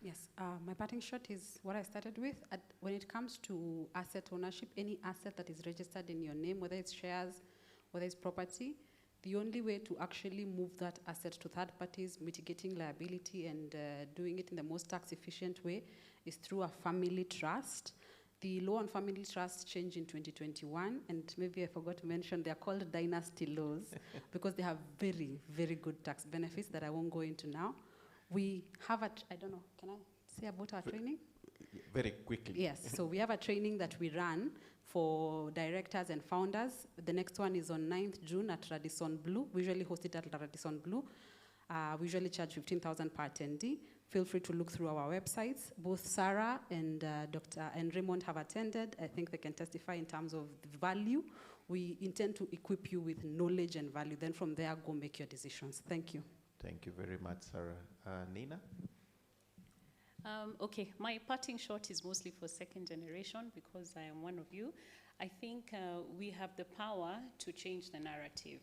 Yes, my parting shot is what I started with. When it comes to asset ownership, any asset that is registered in your name, whether it's shares, whether it's property, the only way to actually move that asset to third parties, mitigating liability and doing it in the most tax efficient way is through a family trust. The law on family trust changed in 2021, and maybe I forgot to mention, they're called dynasty laws because they have very, very good tax benefits that I won't go into now. We have I don't know, can I say about our training? Very quickly. Yes, so we have a training that we run for directors and founders. The next one is on 9th June at Radisson Blu. We usually host it at Radisson Blu. We usually charge 15,000 per attendee. Feel free to look through our websites. Both Sarah and Dr. and Raymond have attended. I think they can testify in terms of the value. We intend to equip you with knowledge and value. Then from there, go make your decisions. Thank you. Thank you very much, Sarah. Nina? Okay, my parting shot is mostly for second generation because I am one of you. I think we have the power to change the narrative.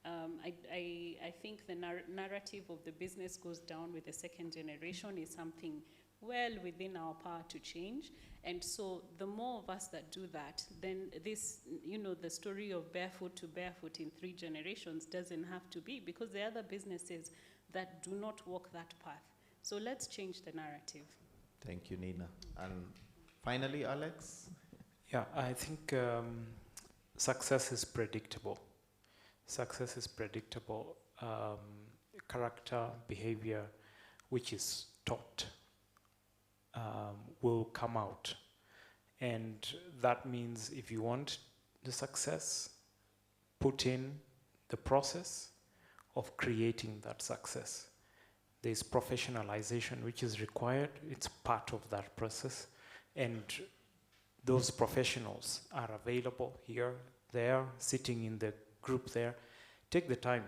I think the narrative of the business goes down with the second generation is something well within our power to change. And so the more of us that do that, then this, the story of barefoot to barefoot in 3 generations doesn't have to be, because there are other businesses that do not walk that path. So let's change the narrative. Thank you, Nina. And finally, Alex? Yeah, I think success is predictable. Success is predictable. Character, behavior, which is taught, will come out. And that means if you want the success, put in the process of creating that success. There's professionalization which is required. It's part of that process. And those professionals are available here, there, sitting in the group there. Take the time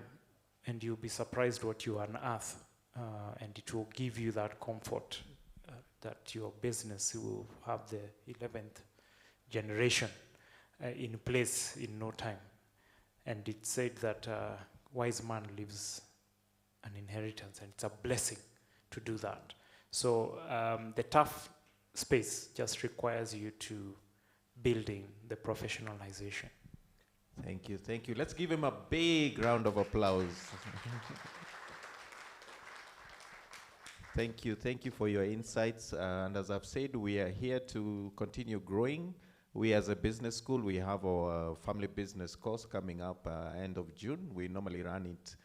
and you'll be surprised what you unearth. And it will give you that comfort that your business will have the 11th generation in place in no time. And it said that wise man leaves an inheritance, and it's a blessing to do that. So the tough space just requires you to building the professionalization. Thank you, thank you. Let's give him a big round of applause. Thank you for your insights. And as I've said, we are here to continue growing. We as a business school, we have our family business course coming up end of June. We normally run it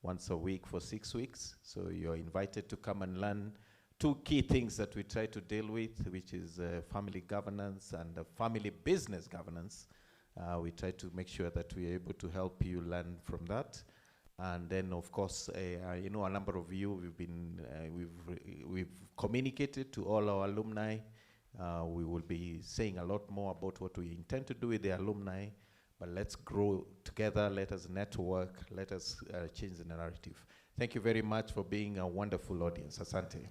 once a week for 6 weeks. So you're invited to come and learn 2 key things that we try to deal with, which is family governance and family business governance. We try to make sure that we're able to help you learn from that. And then, of course, a number of you, we've communicated to all our alumni. We will be saying a lot more about what we intend to do with the alumni, but let's grow together, let us network, let us change the narrative. Thank you very much for being a wonderful audience. Asante.